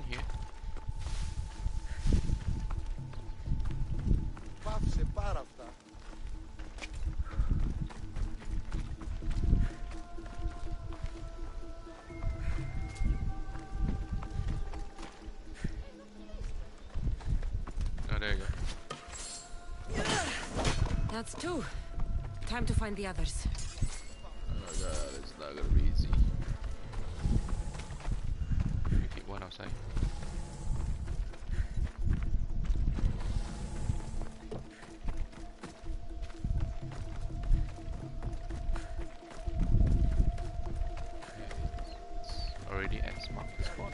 [SPEAKER 1] here.
[SPEAKER 10] Πάψε πάρα αυτά.
[SPEAKER 1] Oh, there you go.
[SPEAKER 11] That's two. Time to find the others.
[SPEAKER 1] Oh god, it's not gonna be easy. We keep one outside. It's already X marked the spot.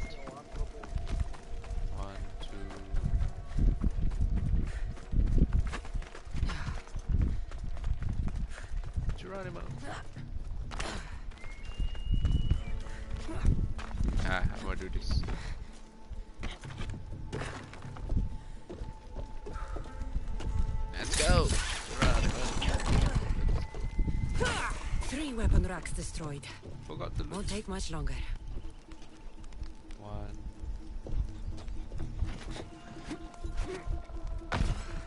[SPEAKER 1] 1, 2. Geronimo. I'm gonna do this. Let's go!
[SPEAKER 11] Three weapon racks destroyed.
[SPEAKER 1] Forgot the loot.
[SPEAKER 11] Won't take much longer.
[SPEAKER 1] 1.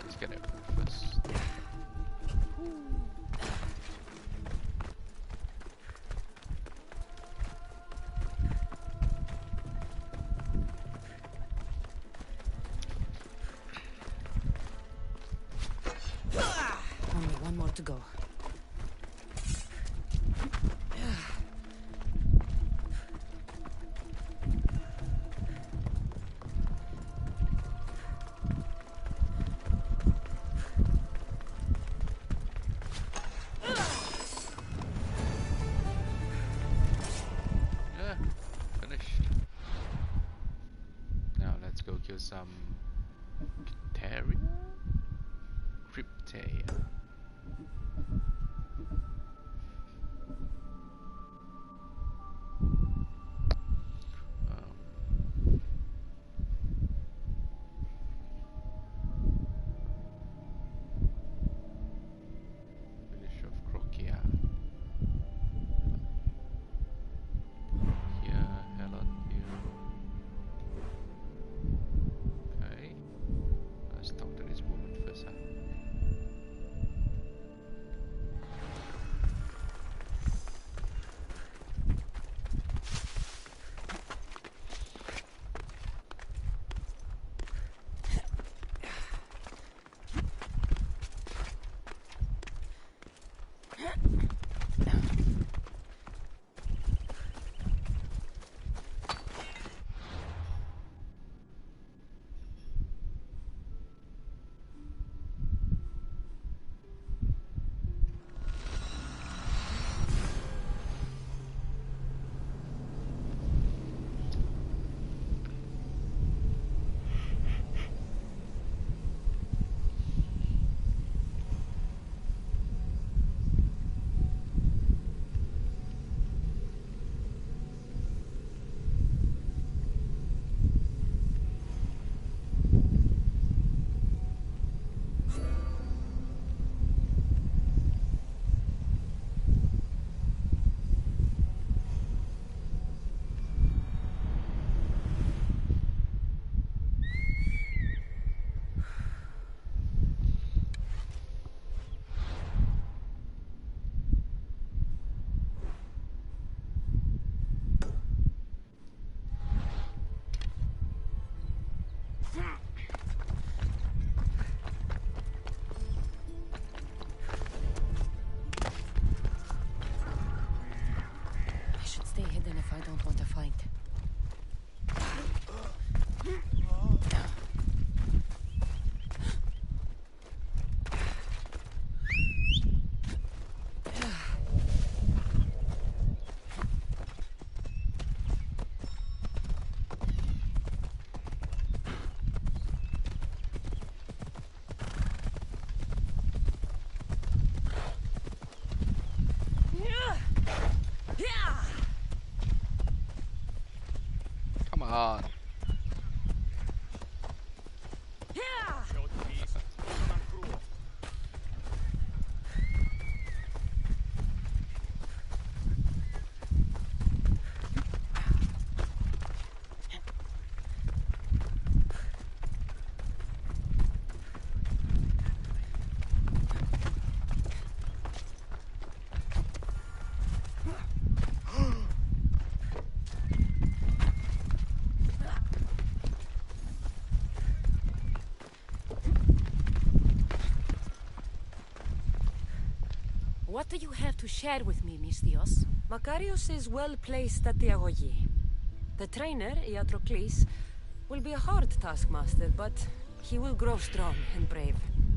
[SPEAKER 1] Let's get it first.
[SPEAKER 11] Only one more to go.
[SPEAKER 1] Yeah, finished. Now let's go kill some Cryptaria? Cryptaria. Village of Crocia. Here, Helen here. Okay. Let's talk to this woman first. Huh?
[SPEAKER 11] I should stay hidden if I don't want to fight.
[SPEAKER 1] Come on.
[SPEAKER 11] do you have to share with me, Mistios?
[SPEAKER 3] Makarios is well placed at the Agoye. The trainer, Iatrocles, will be a hard taskmaster, but he will grow strong and brave.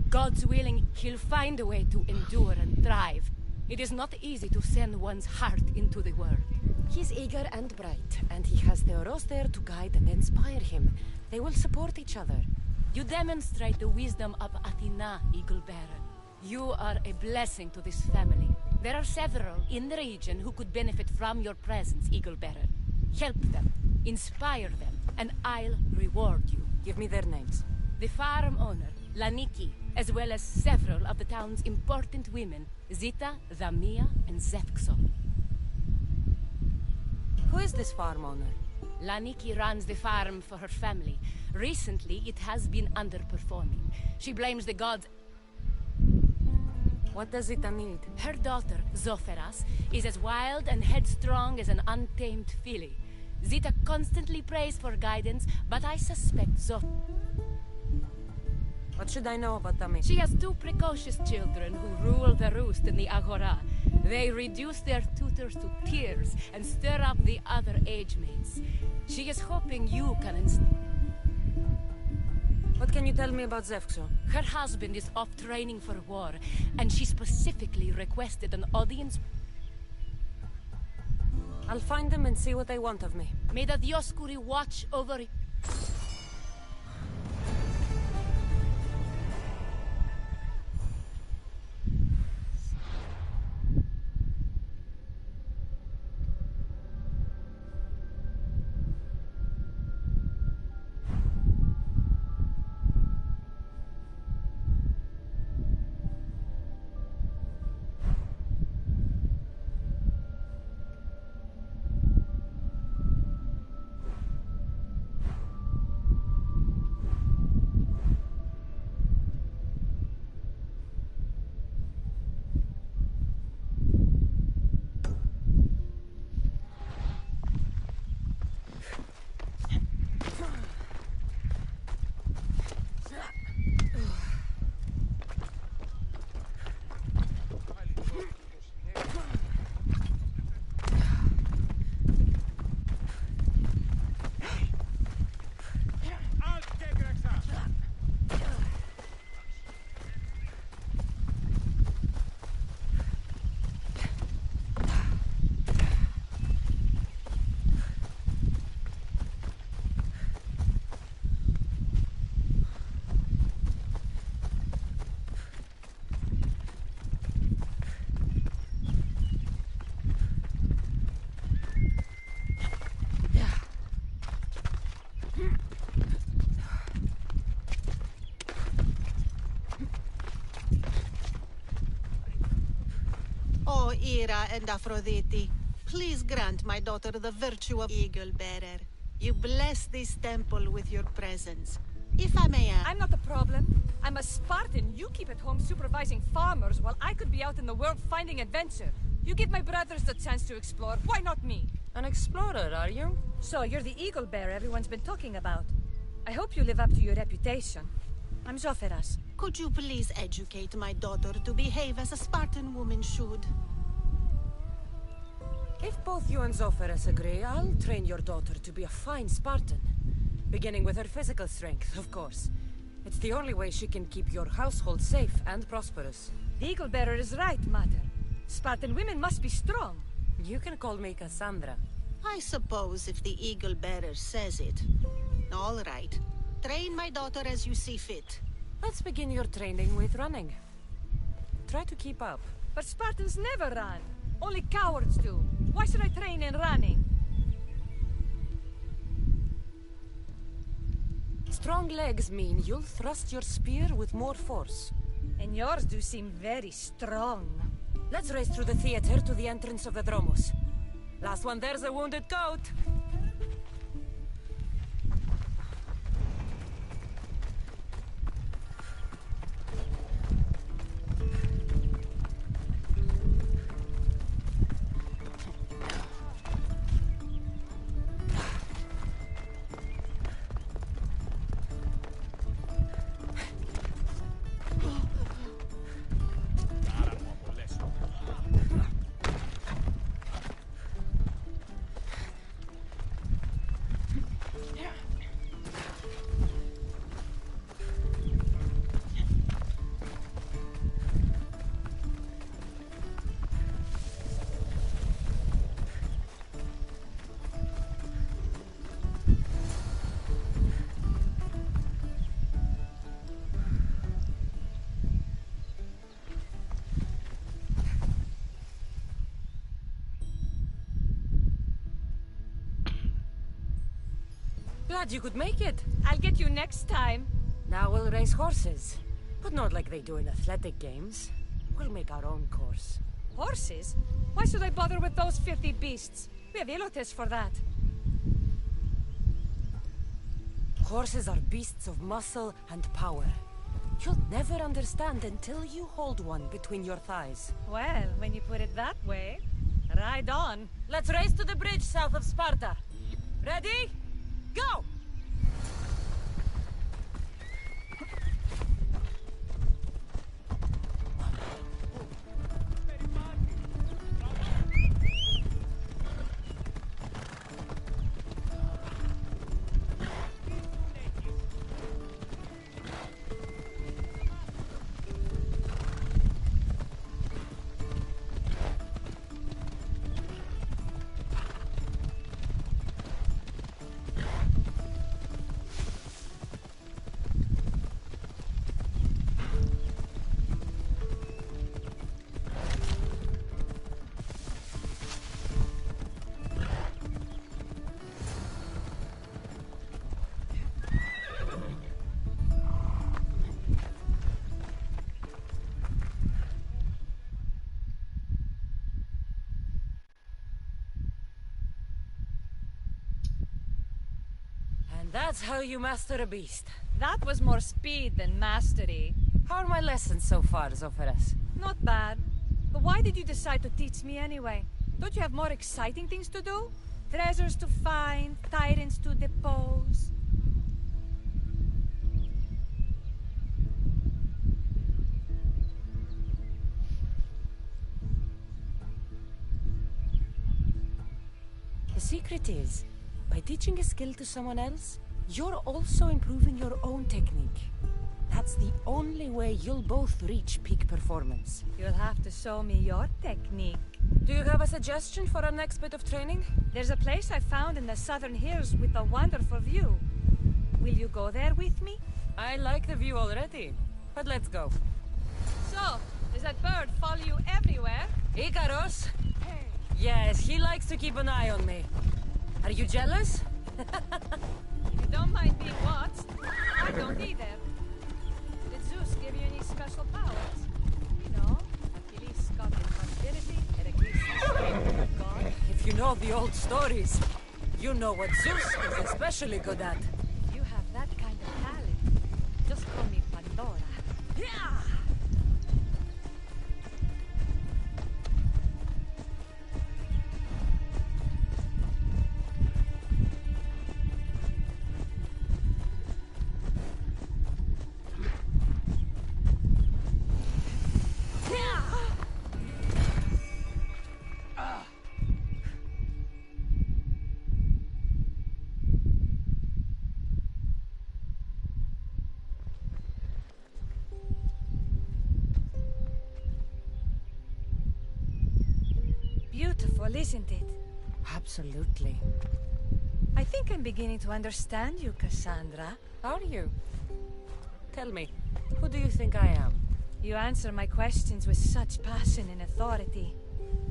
[SPEAKER 11] God's willing, he'll find a way to endure and thrive. It is not easy to send one's heart into the world.
[SPEAKER 3] He's eager and bright, and he has Theoros there to guide and inspire him. They will support each other.
[SPEAKER 11] You demonstrate the wisdom of Athena, Eagle Bearer. You are a blessing to this family. There are several in the region who could benefit from your presence, Eagle Bearer. Help them, inspire them, and I'll reward you.
[SPEAKER 3] Give me their names.
[SPEAKER 11] The farm owner, Laniki, as well as several of the town's important women, Zita, Zamia, and Zefxo.
[SPEAKER 3] Who is this farm owner?
[SPEAKER 11] Laniki runs the farm for her family. Recently, it has been underperforming. She blames the gods.
[SPEAKER 3] What does Zita need?
[SPEAKER 11] Her daughter, Zoferas, is as wild and headstrong as an untamed filly. Zita constantly prays for guidance, but I suspect
[SPEAKER 3] What should I know about Tami?
[SPEAKER 11] She has two precocious children who rule the roost in the Agora. They reduce their tutors to tears and stir up the other age mates. She is hoping you can
[SPEAKER 3] What can you tell me about Zefxo?
[SPEAKER 11] Her husband is off training for war, and she specifically requested an audience.
[SPEAKER 3] I'll find them and see what they want of me.
[SPEAKER 11] May the Dioscuri watch over it.
[SPEAKER 14] Hera and Aphrodite, please grant my daughter the virtue of Eagle Bearer. You bless this temple with your presence. If I may ask...
[SPEAKER 3] I'm not the problem. I'm a Spartan. You keep at home supervising farmers while I could be out in the world finding adventure. You give my brothers the chance to explore. Why not me? An explorer, are you? So you're the Eagle Bearer everyone's been talking about. I hope you live up to your reputation. I'm Zoferas.
[SPEAKER 14] Could you please educate my daughter to behave as a Spartan woman should?
[SPEAKER 3] If both you and Zoferas agree, I'll train your daughter to be a fine Spartan. Beginning with her physical strength, of course. It's the only way she can keep your household safe and prosperous. The Eagle Bearer is right, Mater. Spartan women must be strong. You can call me Cassandra.
[SPEAKER 14] I suppose if the Eagle Bearer says it. All right. Train my daughter as you see fit.
[SPEAKER 3] Let's begin your training with running. Try to keep up. But Spartans never run. Only cowards do. Why should I train in running? Strong legs mean you'll thrust your spear with more force. And yours do seem very strong. Let's race through the theater to the entrance of the Dromos. Last one there's a wounded goat. Glad you could make it.
[SPEAKER 11] I'll get you next time.
[SPEAKER 3] Now we'll race horses. But not like they do in athletic games. We'll make our own course.
[SPEAKER 11] Horses? Why should I bother with those filthy beasts? We have Elotes for that.
[SPEAKER 3] Horses are beasts of muscle and power. You'll never understand until you hold one between your thighs.
[SPEAKER 11] Well, when you put it that way, ride on.
[SPEAKER 3] Let's race to the bridge south of Sparta. Ready? Go! That's how you master a beast.
[SPEAKER 11] That was more speed than mastery.
[SPEAKER 3] How are my lessons so far, Zoferas?
[SPEAKER 11] Not bad. But why did you decide to teach me anyway? Don't you have more exciting things to do? Treasures to find, tyrants to depose.
[SPEAKER 3] The secret is, by teaching a skill to someone else, you're also improving your own technique. That's the only way you'll both reach peak performance.
[SPEAKER 11] You'll have to show me your technique.
[SPEAKER 3] Do you have a suggestion for our next bit of training?
[SPEAKER 11] There's a place I found in the southern hills with a wonderful view. Will you go there with me?
[SPEAKER 3] I like the view already, but let's go.
[SPEAKER 11] So, does that bird follow you everywhere?
[SPEAKER 3] Icaros? Yes, he likes to keep an eye on me. Are you jealous?
[SPEAKER 11] If you don't mind being watched, I don't either. Did Zeus give you any special powers? You know, Achilles got invincibility, Heracles God.
[SPEAKER 3] If you know the old stories, you know what Zeus is especially good at.
[SPEAKER 11] You have that kind of talent. Just call me Pandora.
[SPEAKER 3] Yeah!
[SPEAKER 11] Beautiful, isn't it?
[SPEAKER 3] Absolutely.
[SPEAKER 11] I think I'm beginning to understand you, Cassandra.
[SPEAKER 3] Are you? Tell me, who do you think I am?
[SPEAKER 11] You answer my questions with such passion and authority.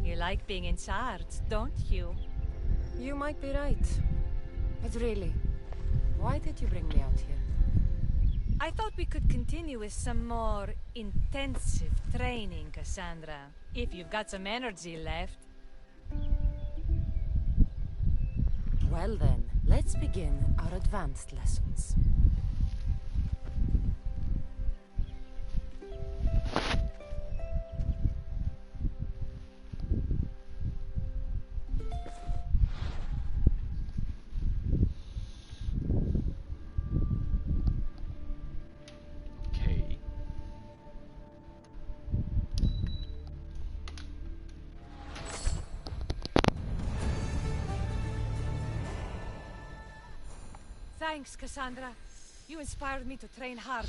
[SPEAKER 11] You like being in charge, don't you?
[SPEAKER 3] You might be right. But really, why did you bring me out here?
[SPEAKER 11] I thought we could continue with some more intensive training, Cassandra. If you've got some energy left.
[SPEAKER 3] Well then, let's begin our advanced lessons.
[SPEAKER 1] Okay.
[SPEAKER 11] Thanks, Cassandra. You inspired me to train harder.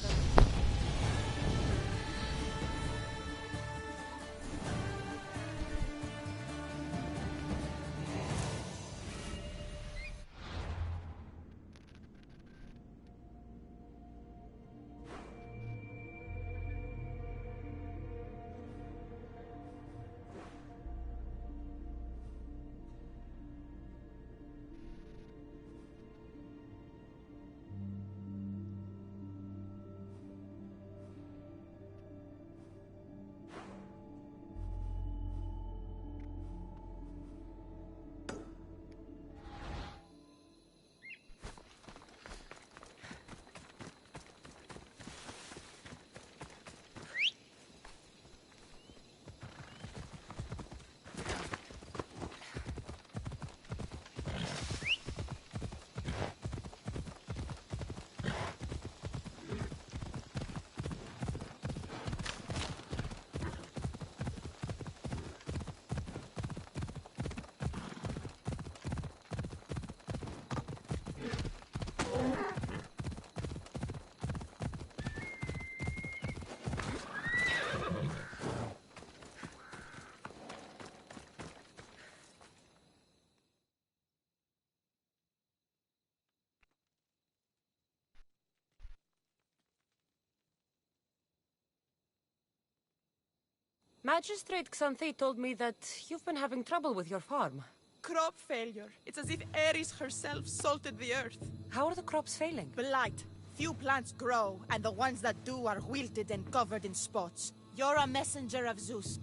[SPEAKER 3] Magistrate Xanthi told me that you've been having trouble with your farm.
[SPEAKER 15] Crop failure. It's as if Ares herself salted the earth.
[SPEAKER 3] How are the crops failing?
[SPEAKER 15] Blight. Few plants grow, and the ones that do are wilted and covered in spots. You're a messenger of Zeus.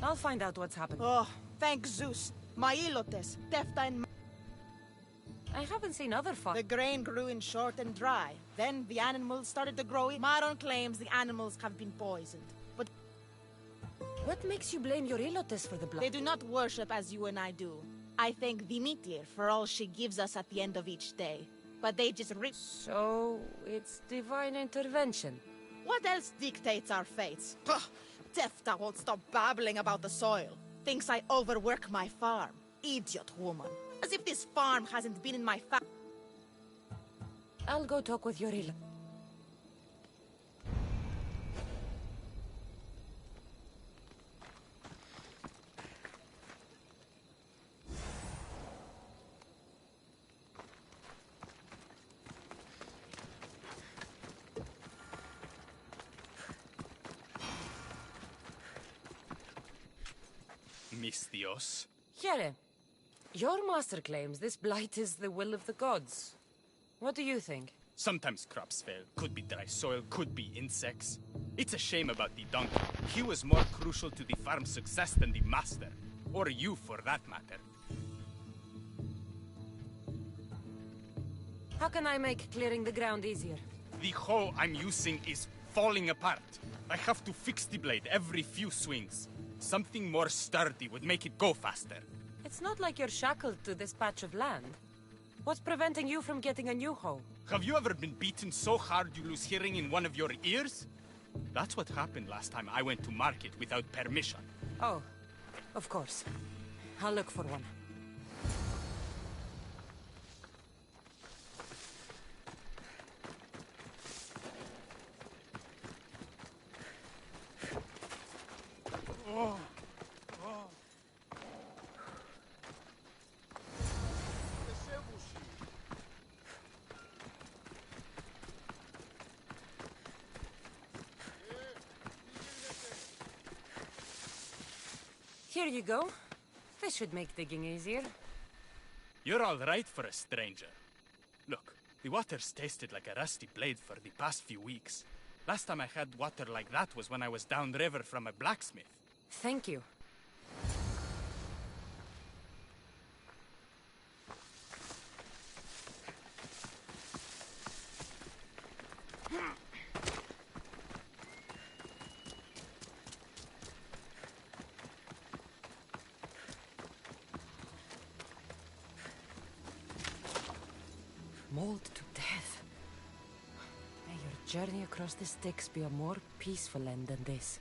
[SPEAKER 3] I'll find out what's happened.
[SPEAKER 15] Oh, thank Zeus. My ilotes, Tefta and...
[SPEAKER 3] I haven't seen other farms.
[SPEAKER 15] The grain grew in short and dry. Then the animals started to grow. Maron claims the animals have been poisoned. But
[SPEAKER 3] what makes you blame your ilotes for the blood?
[SPEAKER 15] they do not worship as you and I do. I thank Demeter for all she gives us at the end of each day. But they just rip...
[SPEAKER 3] So, it's divine intervention.
[SPEAKER 15] What else dictates our fates? Ugh, Tefta won't stop babbling about the soil. Thinks I overwork my farm. Idiot woman. As if this farm hasn't been in my
[SPEAKER 3] I'll go talk with your ilotes.
[SPEAKER 9] Mistios.
[SPEAKER 3] Here, your master claims this blight is the will of the gods. What do you think?
[SPEAKER 16] Sometimes crops fail. Could be dry soil, could be insects. It's a shame about the donkey. He was more crucial to the farm's success than the master. Or you, for that matter.
[SPEAKER 3] How can I make clearing the ground easier?
[SPEAKER 16] The hoe I'm using is falling apart. I have to fix the blade every few swings. Something more sturdy would make it go faster.
[SPEAKER 3] It's not like you're shackled to this patch of land. What's preventing you from getting a new hoe?
[SPEAKER 16] Have you ever been beaten so hard you lose hearing in one of your ears? That's what happened last time I went to market without permission.
[SPEAKER 3] Oh, of course. I'll look for one.
[SPEAKER 16] Oh.
[SPEAKER 3] Here you go. This should make digging easier.
[SPEAKER 16] You're all right for a stranger. Look, the water's tasted like a rusty blade for the past few weeks. Last time I had water like that was when I was downriver from a blacksmith.
[SPEAKER 3] Thank you. Mauled to death. May your journey across the Styx be a more peaceful end than this.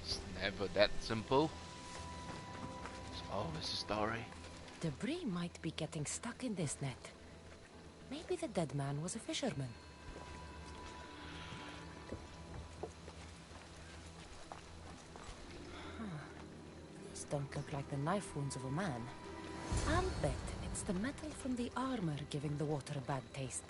[SPEAKER 1] It's never that simple. It's always a story.
[SPEAKER 3] Debris might be getting stuck in this net. Maybe the dead man was a fisherman. These don't look like the knife wounds of a man. I'll bet it's the metal from the armor giving the water a bad taste.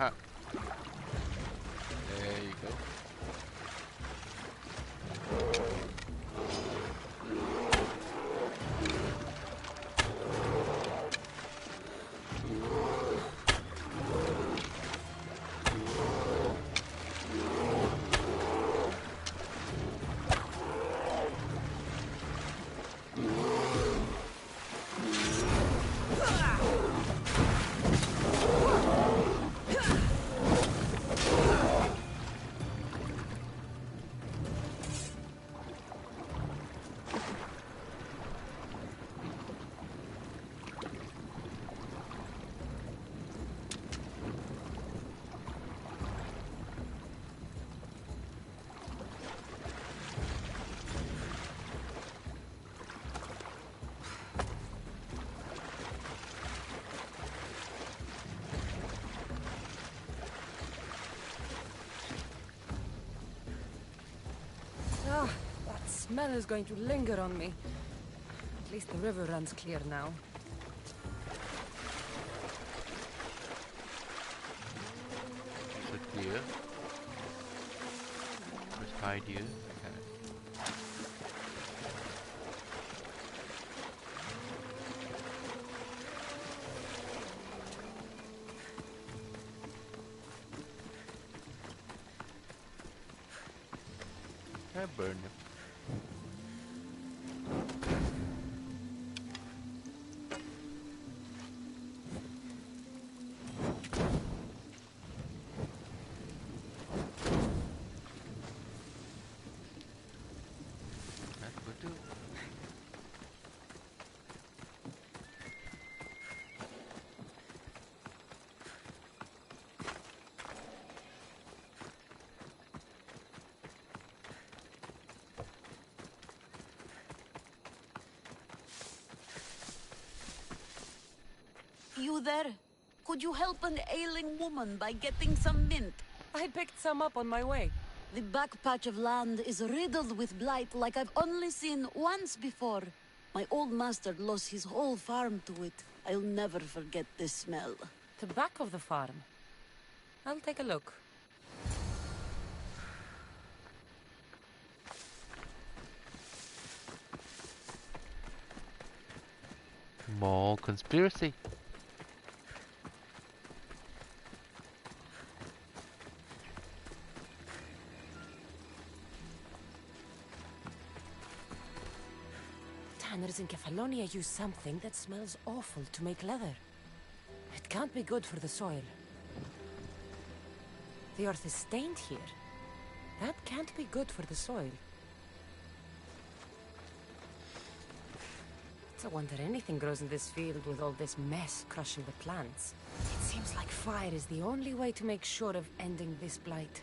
[SPEAKER 1] Uh-huh. There you go.
[SPEAKER 3] smell is going to linger on me. At least the river runs clear now.
[SPEAKER 1] Is it clear? Where's my deer? Okay. I burn him. That would do.
[SPEAKER 17] You there? Could you help an ailing woman by getting some mint?
[SPEAKER 3] I picked some up on my way.
[SPEAKER 17] The back patch of land is riddled with blight like I've only seen once before. My old master lost his whole farm to it. I'll never forget this smell.
[SPEAKER 3] The back of the farm. I'll take a look.
[SPEAKER 1] More conspiracy.
[SPEAKER 3] Tanners in Kefalonia use something that smells awful to make leather. It can't be good for the soil. The earth is stained here. That can't be good for the soil. It's a wonder anything grows in this field with all this mess crushing the plants. It seems like fire is the only way to make sure of ending this blight.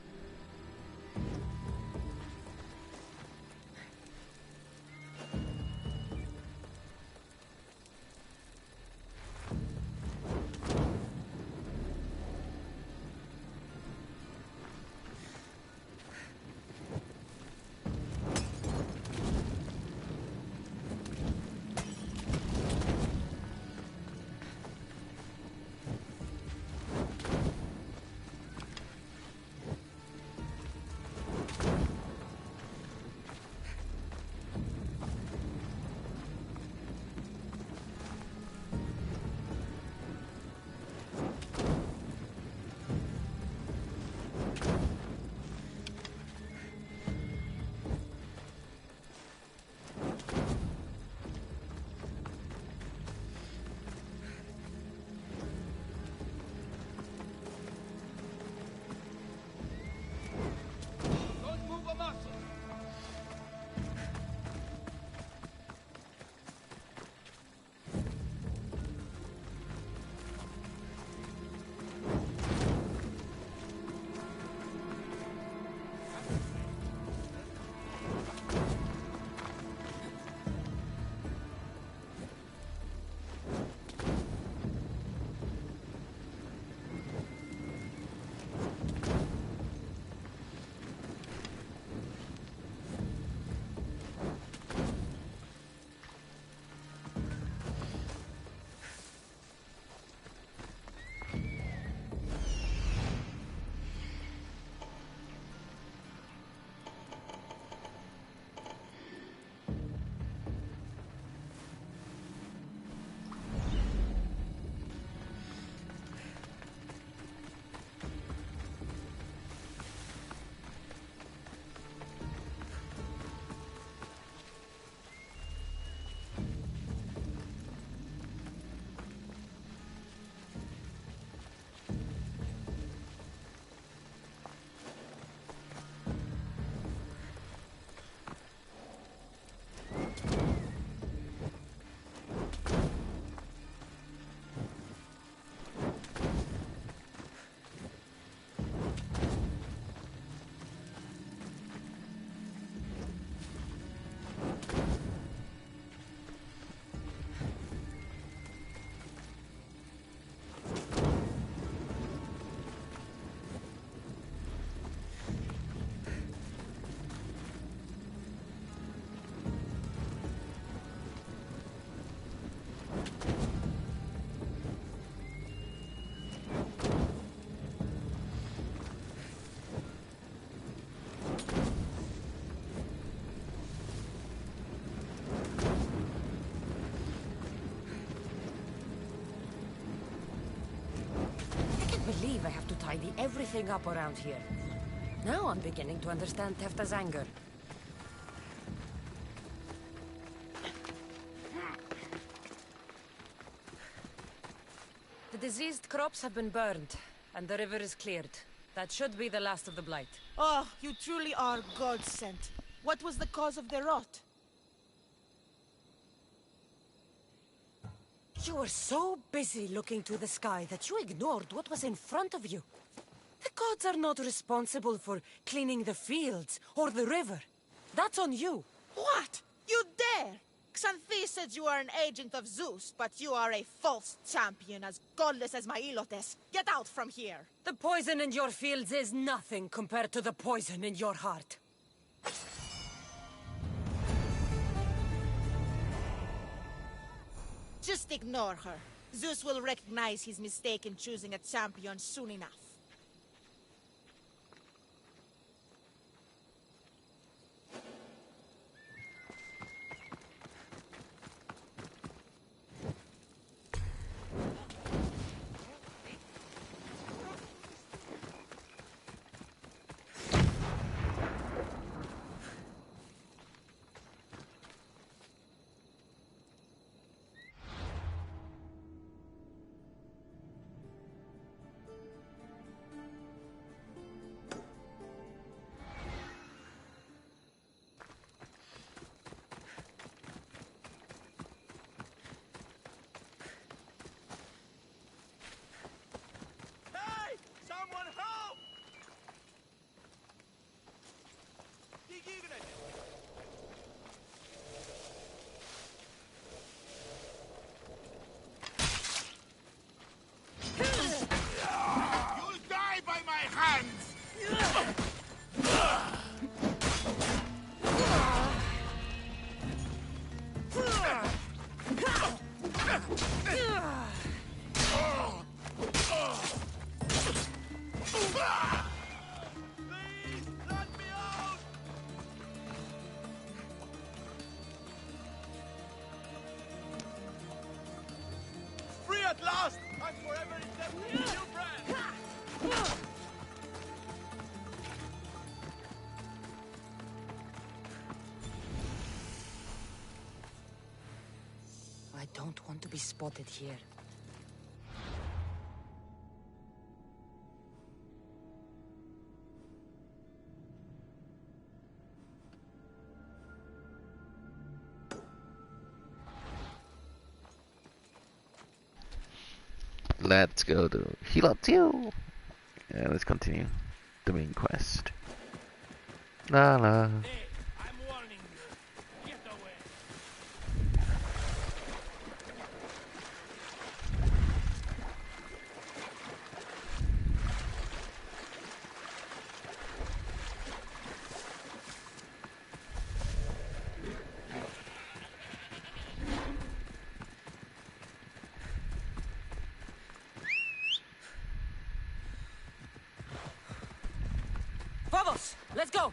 [SPEAKER 3] tidy everything up around here. Now I'm beginning to understand Tefta's anger. The diseased crops have been burned, and the river is cleared. That should be the last of the blight.
[SPEAKER 15] Oh, you truly are God-sent. What was the cause of the rot?
[SPEAKER 3] You were so busy looking to the sky that you ignored what was in front of you. The gods are not responsible for cleaning the fields or the river. That's on you.
[SPEAKER 15] What? You dare? Xanthi said you are an agent of Zeus, but you are a false champion, as godless as my Ilotes. Get out from here!
[SPEAKER 3] The poison in your fields is nothing compared to the poison in your heart.
[SPEAKER 15] Just ignore her. Zeus will recognize his mistake in choosing a champion soon enough.
[SPEAKER 5] At last! I'm forever indebted to you, friend!
[SPEAKER 3] I don't want to be spotted here.
[SPEAKER 1] Let's go to heal up too. And let's continue the main quest. La la.
[SPEAKER 16] Hey, I'm warning you. Get away.
[SPEAKER 3] Vamos! Let's go!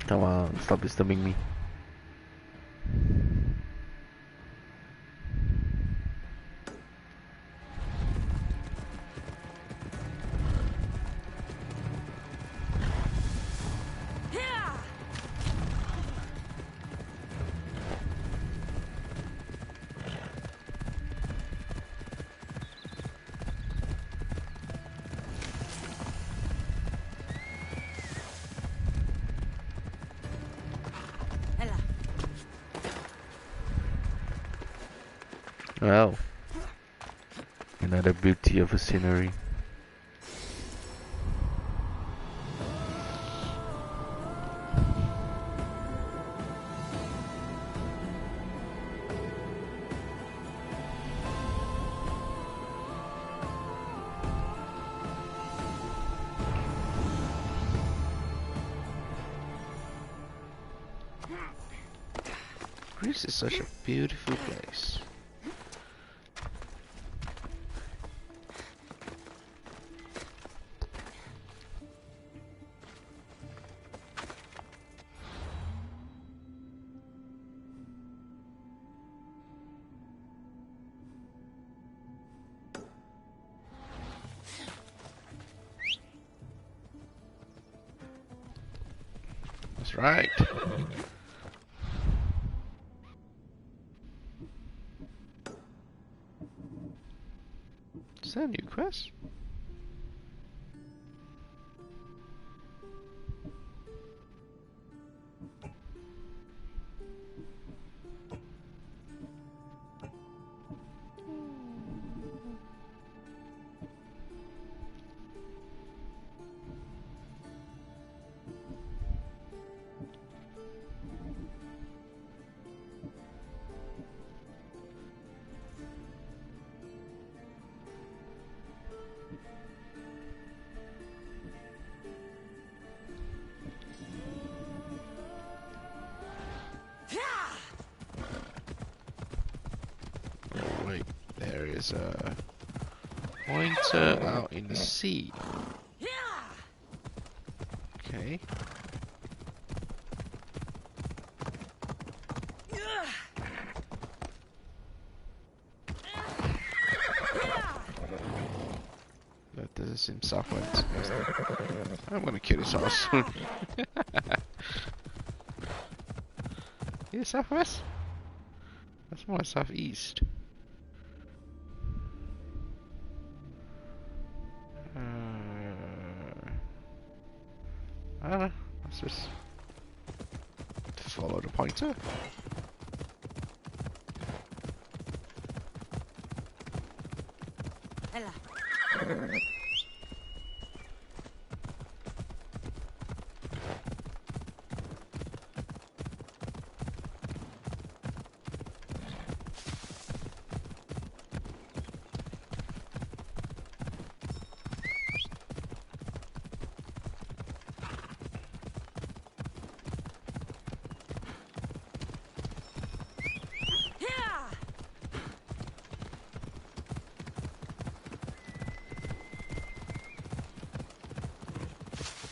[SPEAKER 1] Come on, stop disturbing me. Wow. Another beauty of a scenery. This is such a beautiful place. That's right. Is that a new quest? Oh wait, there is a pointer out in the sea. Okay. That doesn't seem southwest. I'm gonna kill this horse. Is it southwest? That's more southeast. I don't know. Let's just follow the pointer.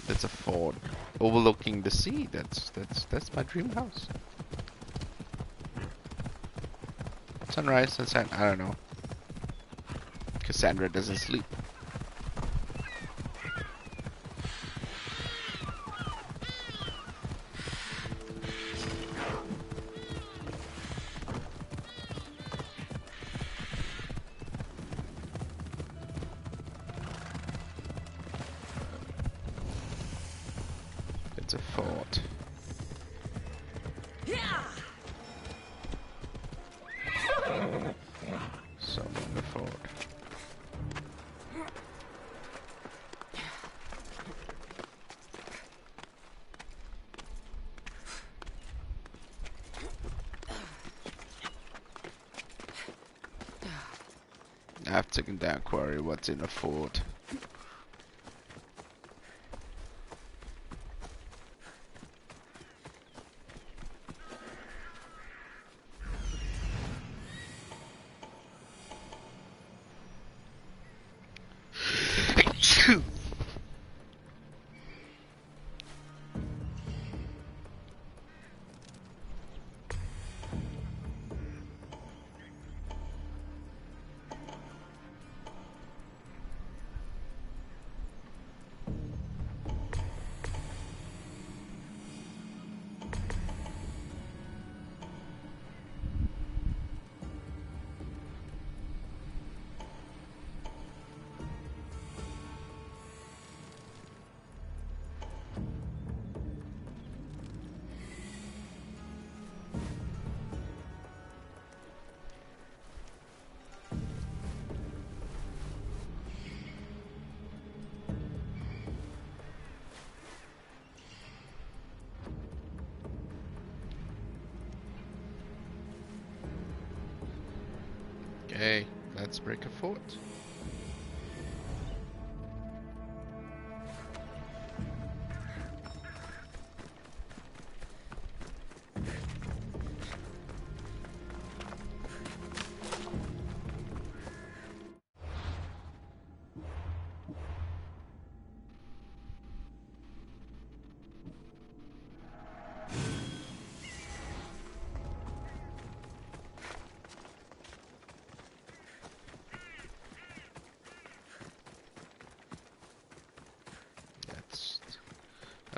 [SPEAKER 1] That's a fort overlooking the sea. That's my dream house. Sunrise, sunset, I don't know. Cassandra doesn't sleep. It's a fort. Summon the fort. I've taken down quarry. What's in the fort? Okay, let's break a fort.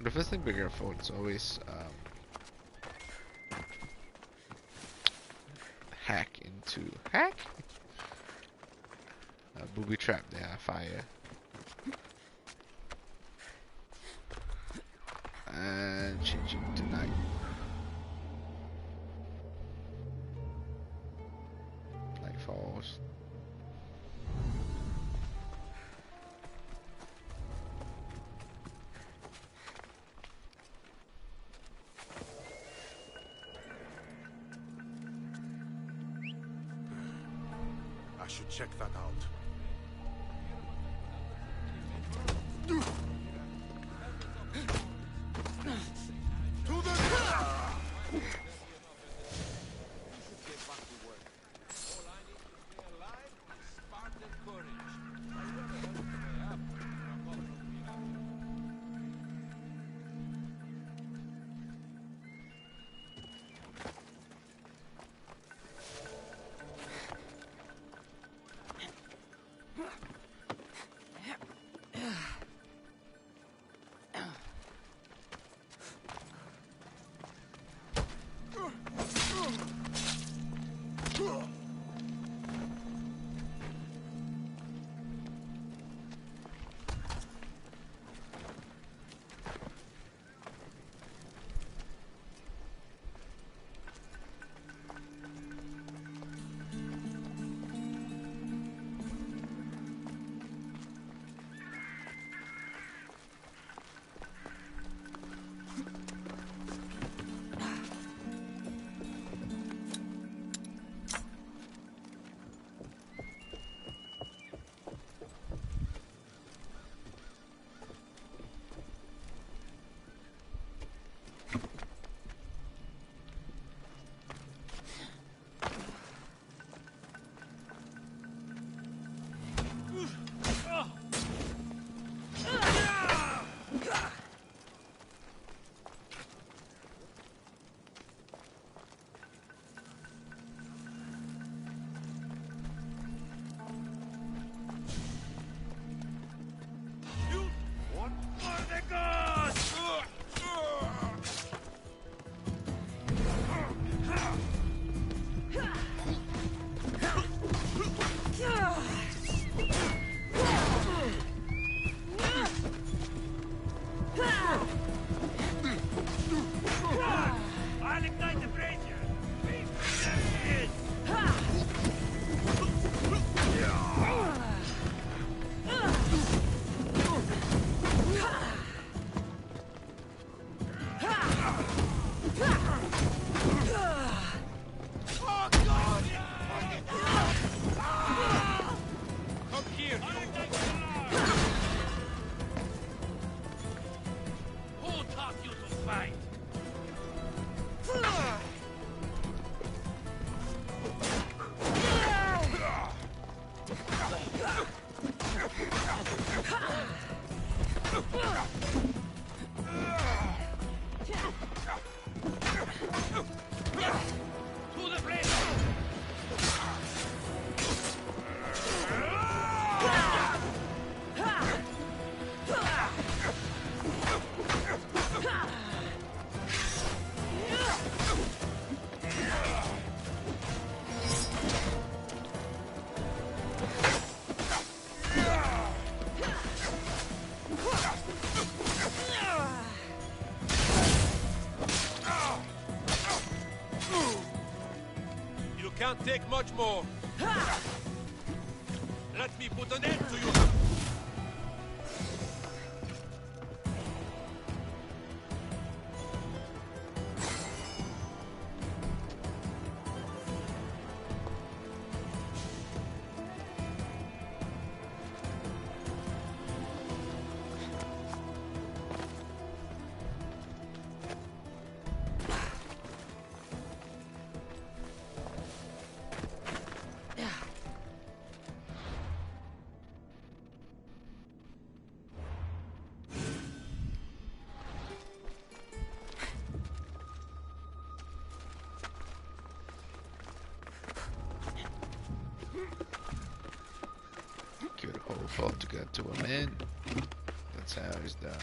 [SPEAKER 1] And the first thing be careful is always hack. Booby trap there, fire. And changing to night. Night falls.
[SPEAKER 10] I should check that out.
[SPEAKER 5] Can't take much more. Let me put an end to you.
[SPEAKER 1] Good whole fault to get to a man. That's how it's done.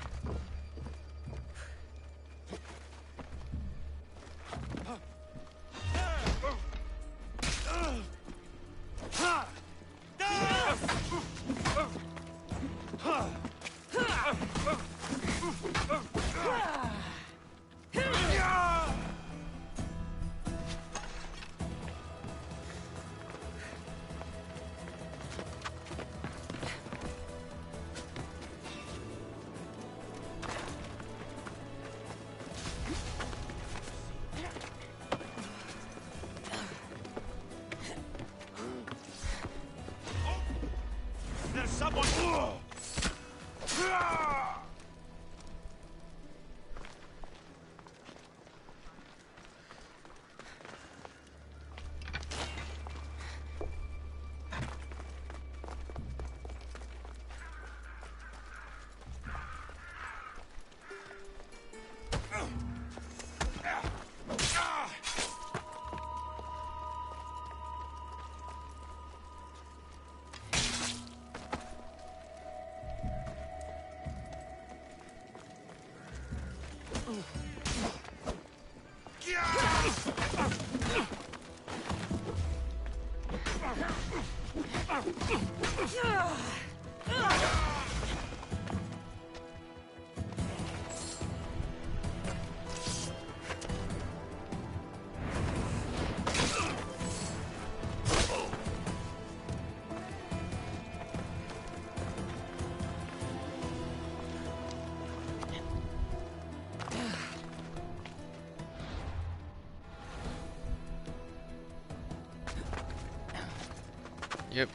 [SPEAKER 1] Yep,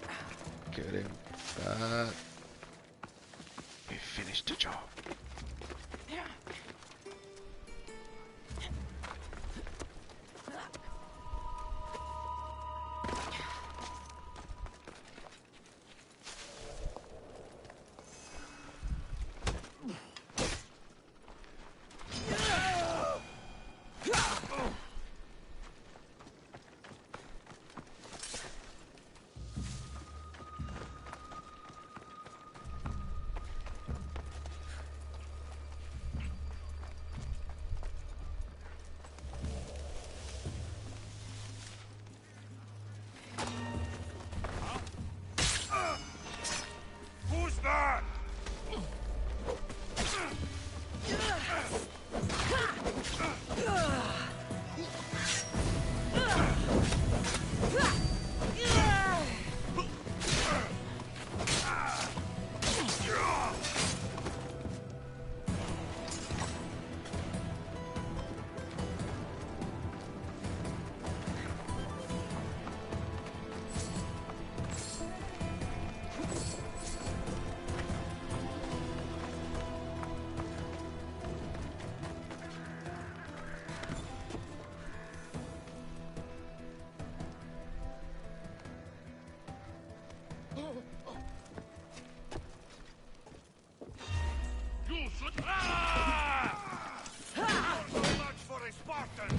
[SPEAKER 1] get him. That. We finished the job.
[SPEAKER 5] Who's that? You should. So much for a Spartan.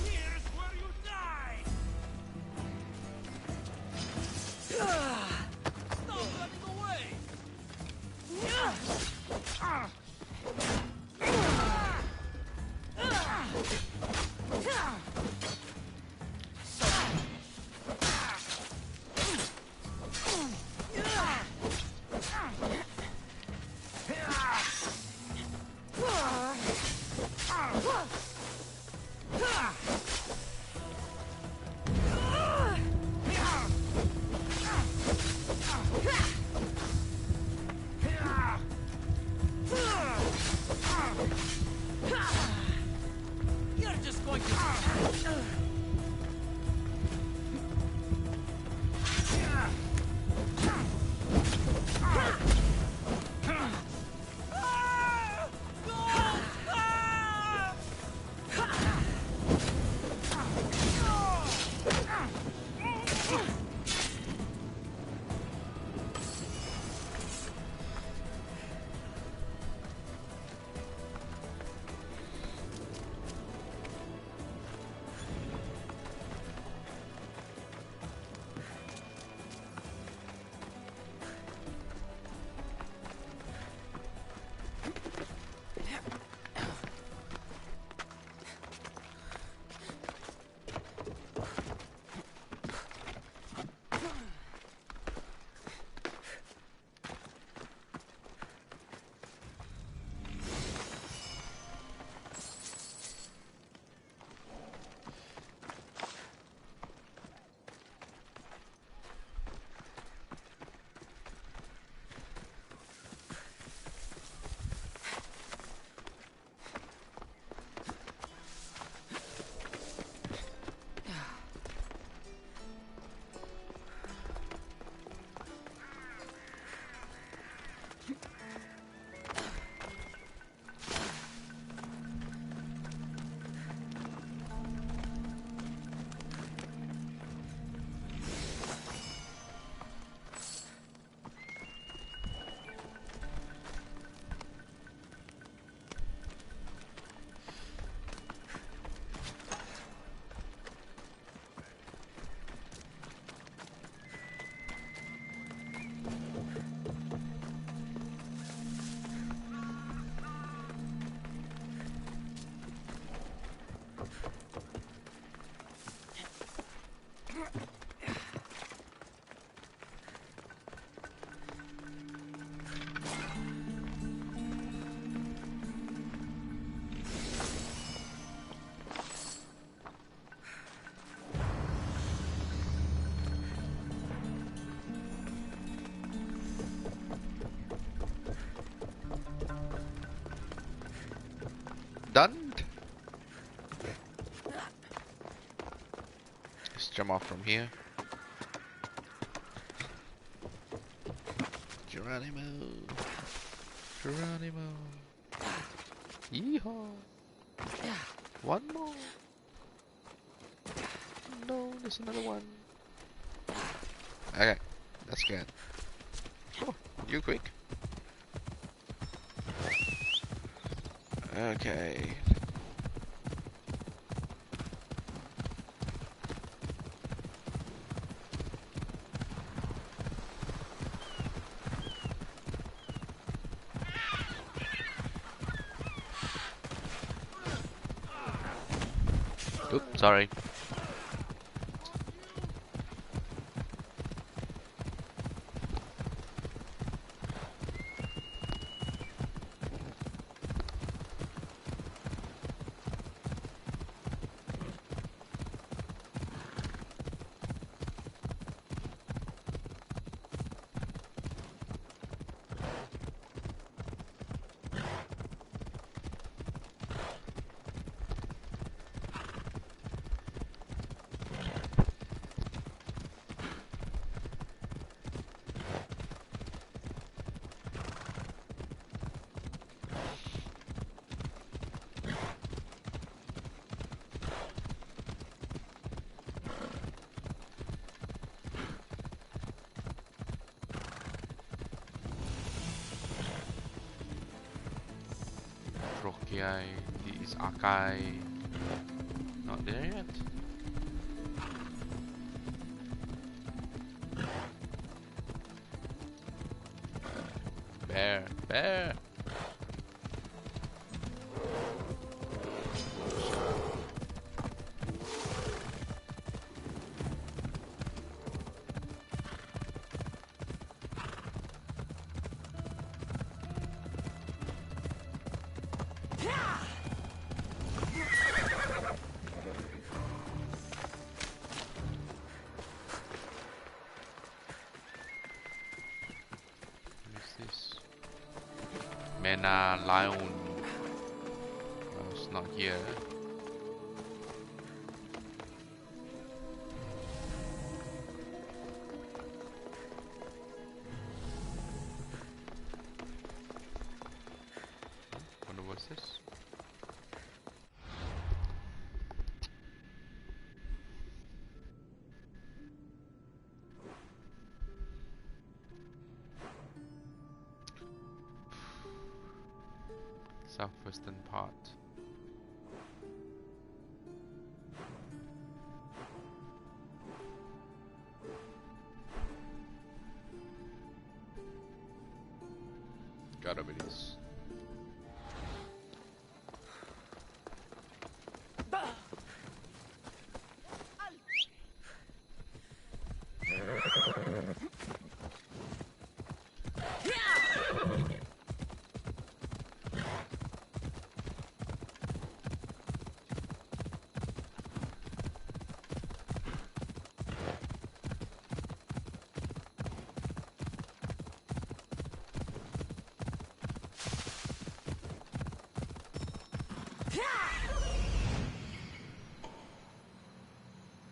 [SPEAKER 5] Here's where you die! Stop running away!
[SPEAKER 9] You're just going to...
[SPEAKER 1] stunned. Let's jump off from here. Geronimo. Geronimo. Yeehaw. One more. No, there's another one. Okay, that's good. Oh, you quick. Okay. Oops, sorry. Is Akai not there yet? Bear, bear. Lion. Oh, it's not here. Wonder what's this? Southwestern part. Gotta be this.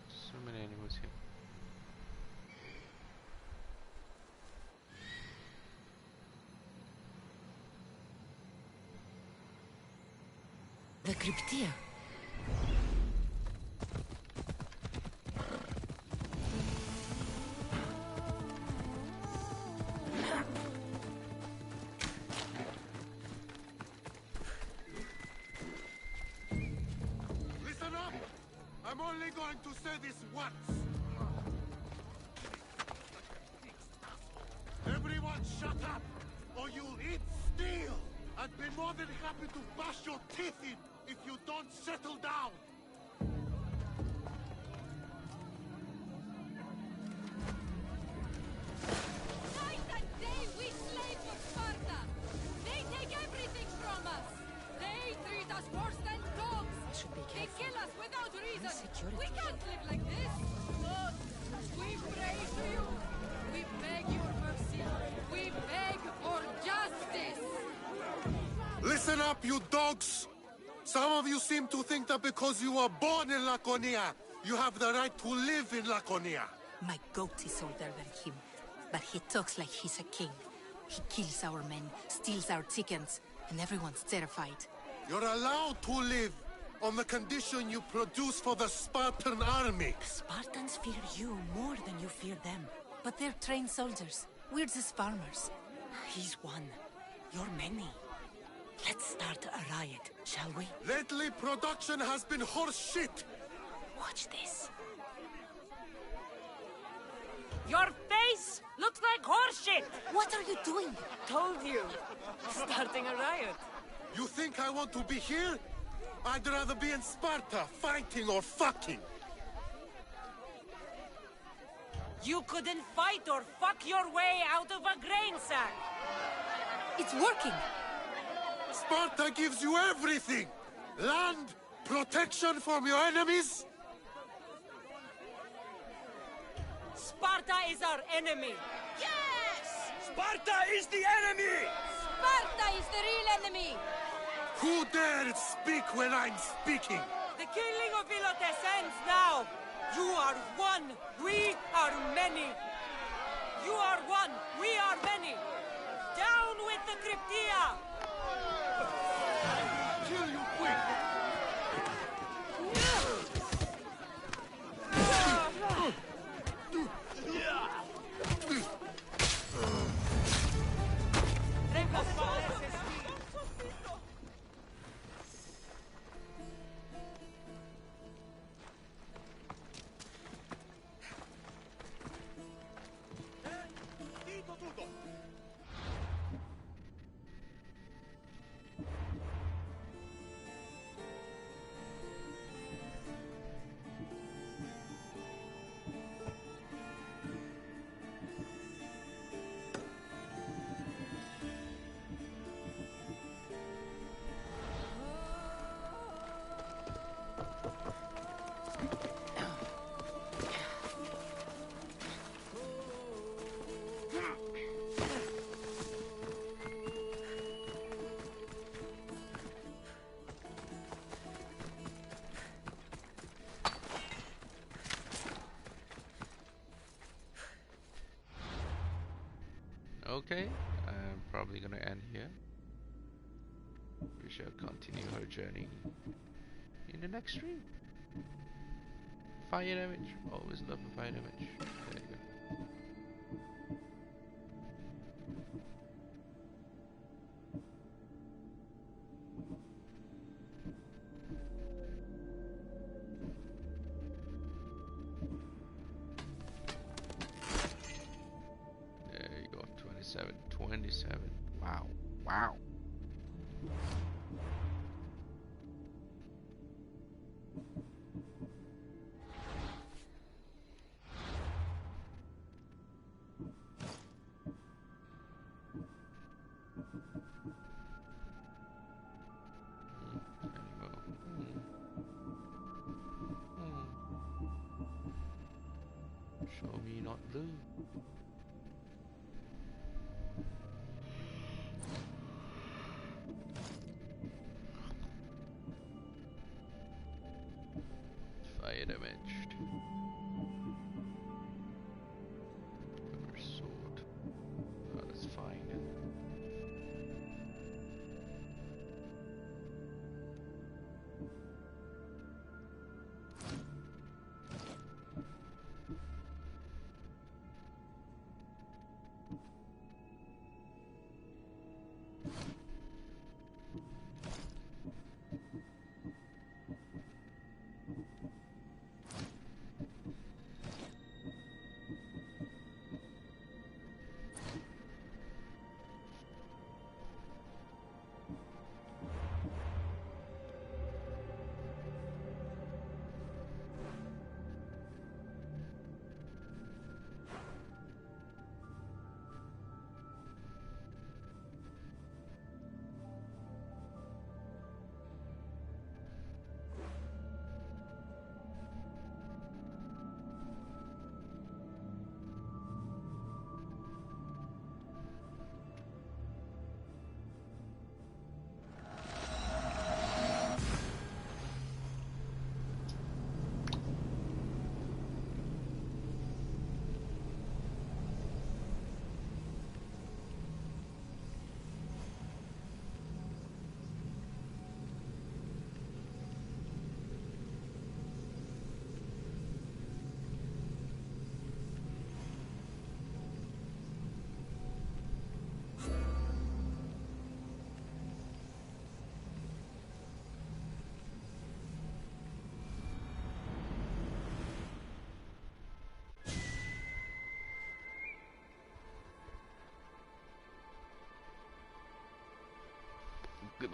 [SPEAKER 1] So many animals here.
[SPEAKER 11] The Cryptia.
[SPEAKER 10] Listen up! I'm only going to say this once. Everyone shut up, or you'll eat steel! I'd be more than happy to bash your teeth in if you don't settle down!
[SPEAKER 18] Night and day we slave for Sparta! They take everything from us! They treat us worse than dogs! They kill us without reason! We can't live like this! Lord, we pray to you! We beg your mercy! We beg for justice!
[SPEAKER 10] Listen up, you dogs!
[SPEAKER 4] Some of you seem to think that because you were born in Laconia, you have the right to live in Laconia.
[SPEAKER 19] My goat is older than him, but he talks like he's a king. He kills our men, steals our chickens, and everyone's terrified.
[SPEAKER 4] You're allowed to live on the condition you produce for the Spartan army.
[SPEAKER 19] The Spartans fear you more than you fear them. But they're trained soldiers. We're just farmers.
[SPEAKER 3] He's one. You're many. Let's start a riot, shall we?
[SPEAKER 4] Lately, production has been horse shit.
[SPEAKER 19] Watch this.
[SPEAKER 3] Your face looks like horseshit!
[SPEAKER 19] What are you doing?
[SPEAKER 3] Told you. Starting a riot.
[SPEAKER 4] You think I want to be here? I'd rather be in Sparta, fighting or fucking.
[SPEAKER 3] You couldn't fight or fuck your way out of a grain sack!
[SPEAKER 19] It's working!
[SPEAKER 4] Sparta gives you everything! Land, protection from your enemies.
[SPEAKER 3] Sparta is our enemy!
[SPEAKER 18] Yes!
[SPEAKER 13] Sparta is the enemy!
[SPEAKER 18] Sparta is the real enemy!
[SPEAKER 4] Who dared speak when I'm speaking?
[SPEAKER 3] The killing of Ilotes ends now! You are one, we are many! You are one, we are many! Down with the Cryptia!
[SPEAKER 4] Kill you quick!
[SPEAKER 1] Okay, I'm probably gonna end here. We shall continue her journey in the next stream. Fire damage. Always love the fire damage. There you go. There you go. 27. 27. Wow. Wow. Show me not blue. Fire damaged. Her sword. Oh, that's fine.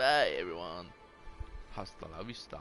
[SPEAKER 1] Bye, everyone. Hasta la vista.